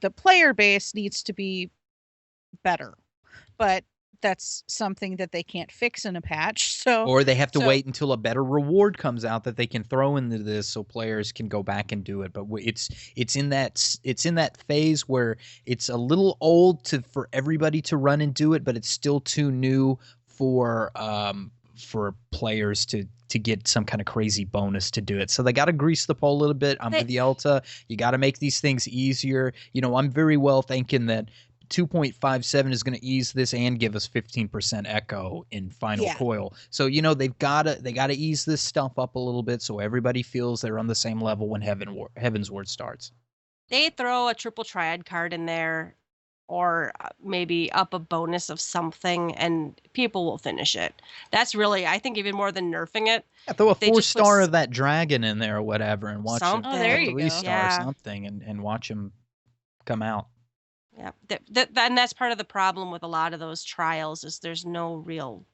player base needs to be better, but that's something that they can't fix in a patch. Or they have to wait until a better reward comes out that they can throw into this, so players can go back and do it. But it's in that phase where it's a little old for everybody to run and do it, but it's still too new for players to get some kind of crazy bonus to do it. So they got to grease the pole a little bit. I'm with Yelta. You got to make these things easier. I'm very well thinking that 2.57 is going to ease this and give us 15% echo in Final Coil. So they got to ease this stuff up a little bit so everybody feels they're on the same level when Heavensward starts. They throw a triple triad card in there, or maybe up a bonus of something, and people will finish it. That's really, I think, even more than nerfing it. Yeah, throw a 4-star of that dragon in there or whatever, and watch him. Oh, there you go. 3-star something, and watch him come out. Yeah, and that's part of the problem with a lot of those trials, is there's no real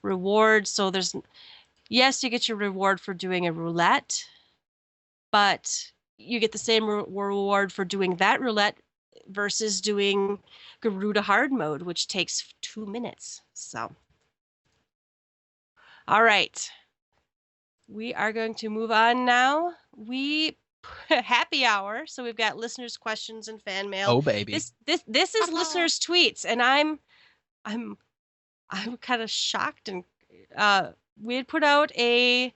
reward. So yes, you get your reward for doing a roulette, but you get the same reward for doing that roulette versus doing Garuda hard mode, which takes 2 minutes. So, all right, we are going to move on now. Happy hour. So we've got listeners' questions and fan mail. Oh baby, this is listeners' tweets, and I'm kind of shocked. And we had put out a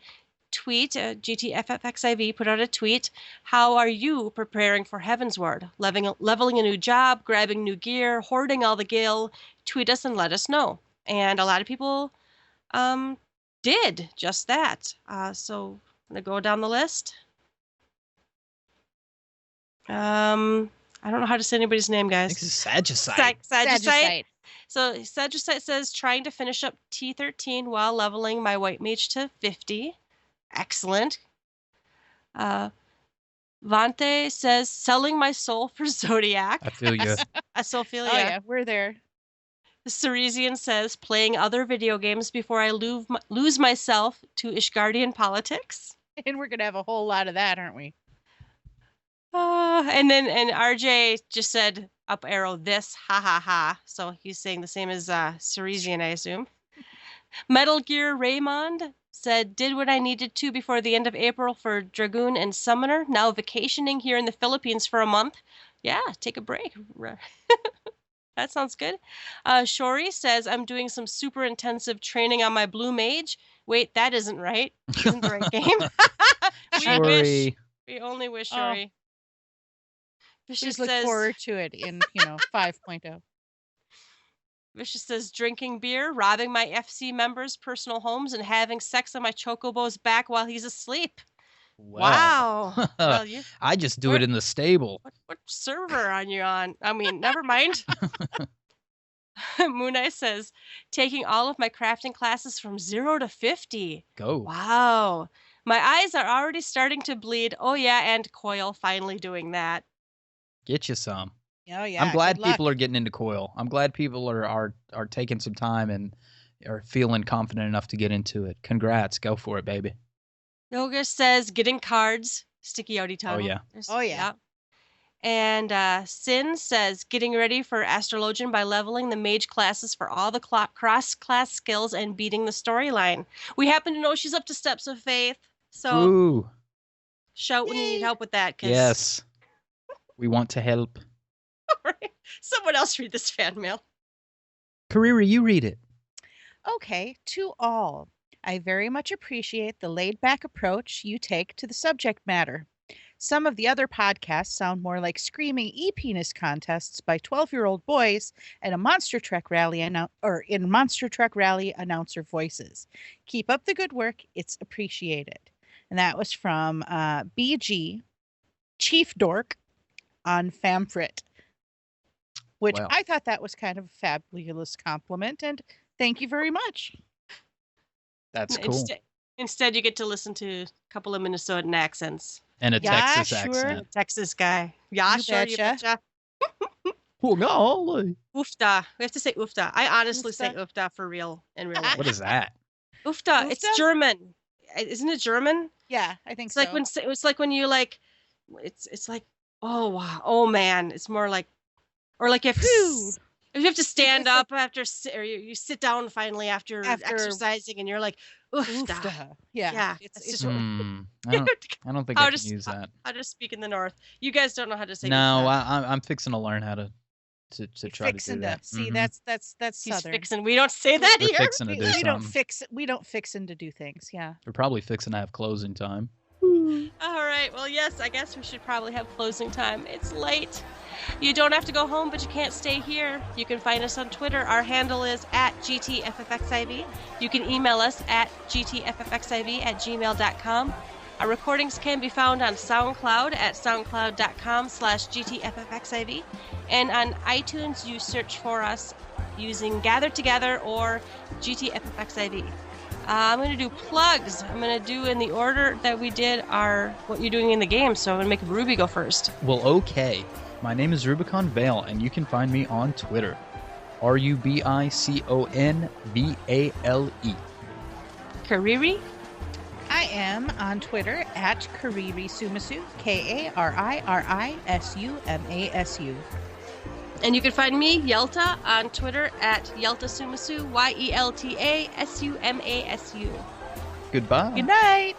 tweet, GTFFXIV put out a tweet. How are you preparing for Heavensward? Leveling a new job, grabbing new gear, hoarding all the gil? Tweet us and let us know. And a lot of people did just that. So I'm going to go down the list. I don't know how to say anybody's name, guys. Sadducite. So Sadducite says, trying to finish up T13 while leveling my white mage to 50. Excellent. Vante says, selling my soul for Zodiac. I feel you. I still feel Oh yeah, we're there. The Ceresian says, playing other video games before I lose myself to Ishgardian politics. And we're gonna have a whole lot of that, aren't we? And RJ just said, up arrow this, ha ha ha. So he's saying the same as Ceresian, I assume. Metal Gear Raymond said, did what I needed to before the end of April for Dragoon and Summoner. Now vacationing here in the Philippines for a month. Yeah, take a break. That sounds good. Shori says, I'm doing some super intensive training on my blue mage. Wait, that isn't right. Isn't the right game? Shori. We only wish, Shori. Vicious Please look says, forward to it in 5.0. Vicious says, drinking beer, robbing my FC members' personal homes, and having sex on my chocobo's back while he's asleep. Wow. Well, I just do it in the stable. What server are you on? I mean, never mind. Mooneye says, taking all of my crafting classes from 0 to 50. Go. Wow. My eyes are already starting to bleed. Oh, yeah, and Coil finally doing that. Get you some. Oh yeah. I'm glad people are getting into Coil. I'm glad people are taking some time and are feeling confident enough to get into it. Congrats. Go for it, baby. Yoga says, getting cards. Sticky outy tongue. Oh, yeah. Oh, yeah. And Sin says, getting ready for Astrologian by leveling the mage classes for all the cross-class skills and beating the storyline. We happen to know she's up to Steps of Faith. So Ooh. Shout when you need help with that. Yes. We want to help. All right. Someone else read this fan mail. Kariri, you read it. Okay, to all. I very much appreciate the laid-back approach you take to the subject matter. Some of the other podcasts sound more like screaming e-penis contests by 12-year-old boys and a Monster Truck Rally announcer voices. Keep up the good work. It's appreciated. And that was from BG, Chief Dork, on Famfrit, which I thought that was kind of a fabulous compliment, and thank you very much. That's cool. Instead, you get to listen to a couple of Minnesotan accents. And a Texas accent. Texas guy. Yeah, You sure, you betcha. Oh, golly. Oofta. We have to say oofta. I honestly Oofta? say oofta for real in real life. What is that? Oofta. It's German. Isn't it German? Yeah, I think It's so. like when it's like when you like, it's like, oh wow, oh man, it's more like, or like if you have to stand up after, or you sit down finally after exercising, and you're like, oofta. Yeah. It's just I don't think I can use that. how to speak in the North. You guys don't know how to say. No, I'm fixing to learn how to try to do that. See, Mhm. that's He's Southern. fixing. We don't say that We're here. fixing to do We don't something. we don't fixin' to do things. Yeah. We're probably fixing to have closing time. All right. Well, yes, I guess we should probably have closing time. It's late. You don't have to go home, but you can't stay here. You can find us on Twitter. Our handle is @GTFFXIV. You can email us at gtffxiv@gmail.com. Our recordings can be found on SoundCloud at soundcloud.com/gtffxiv. And on iTunes, you search for us using Gather Together or GTFFXIV. I'm going to do plugs. I'm going to do in the order that we did what you're doing in the game. So I'm going to make Ruby go first. Well, okay. My name is Rubicon Vale, and you can find me on Twitter. RUBICONVALE. Kariri? I am on Twitter at Kariri Sumasu, KARIRISUMASU. And you can find me, Yelta, on Twitter at Yelta Sumasu, YELTASUMASU. Goodbye. Good night.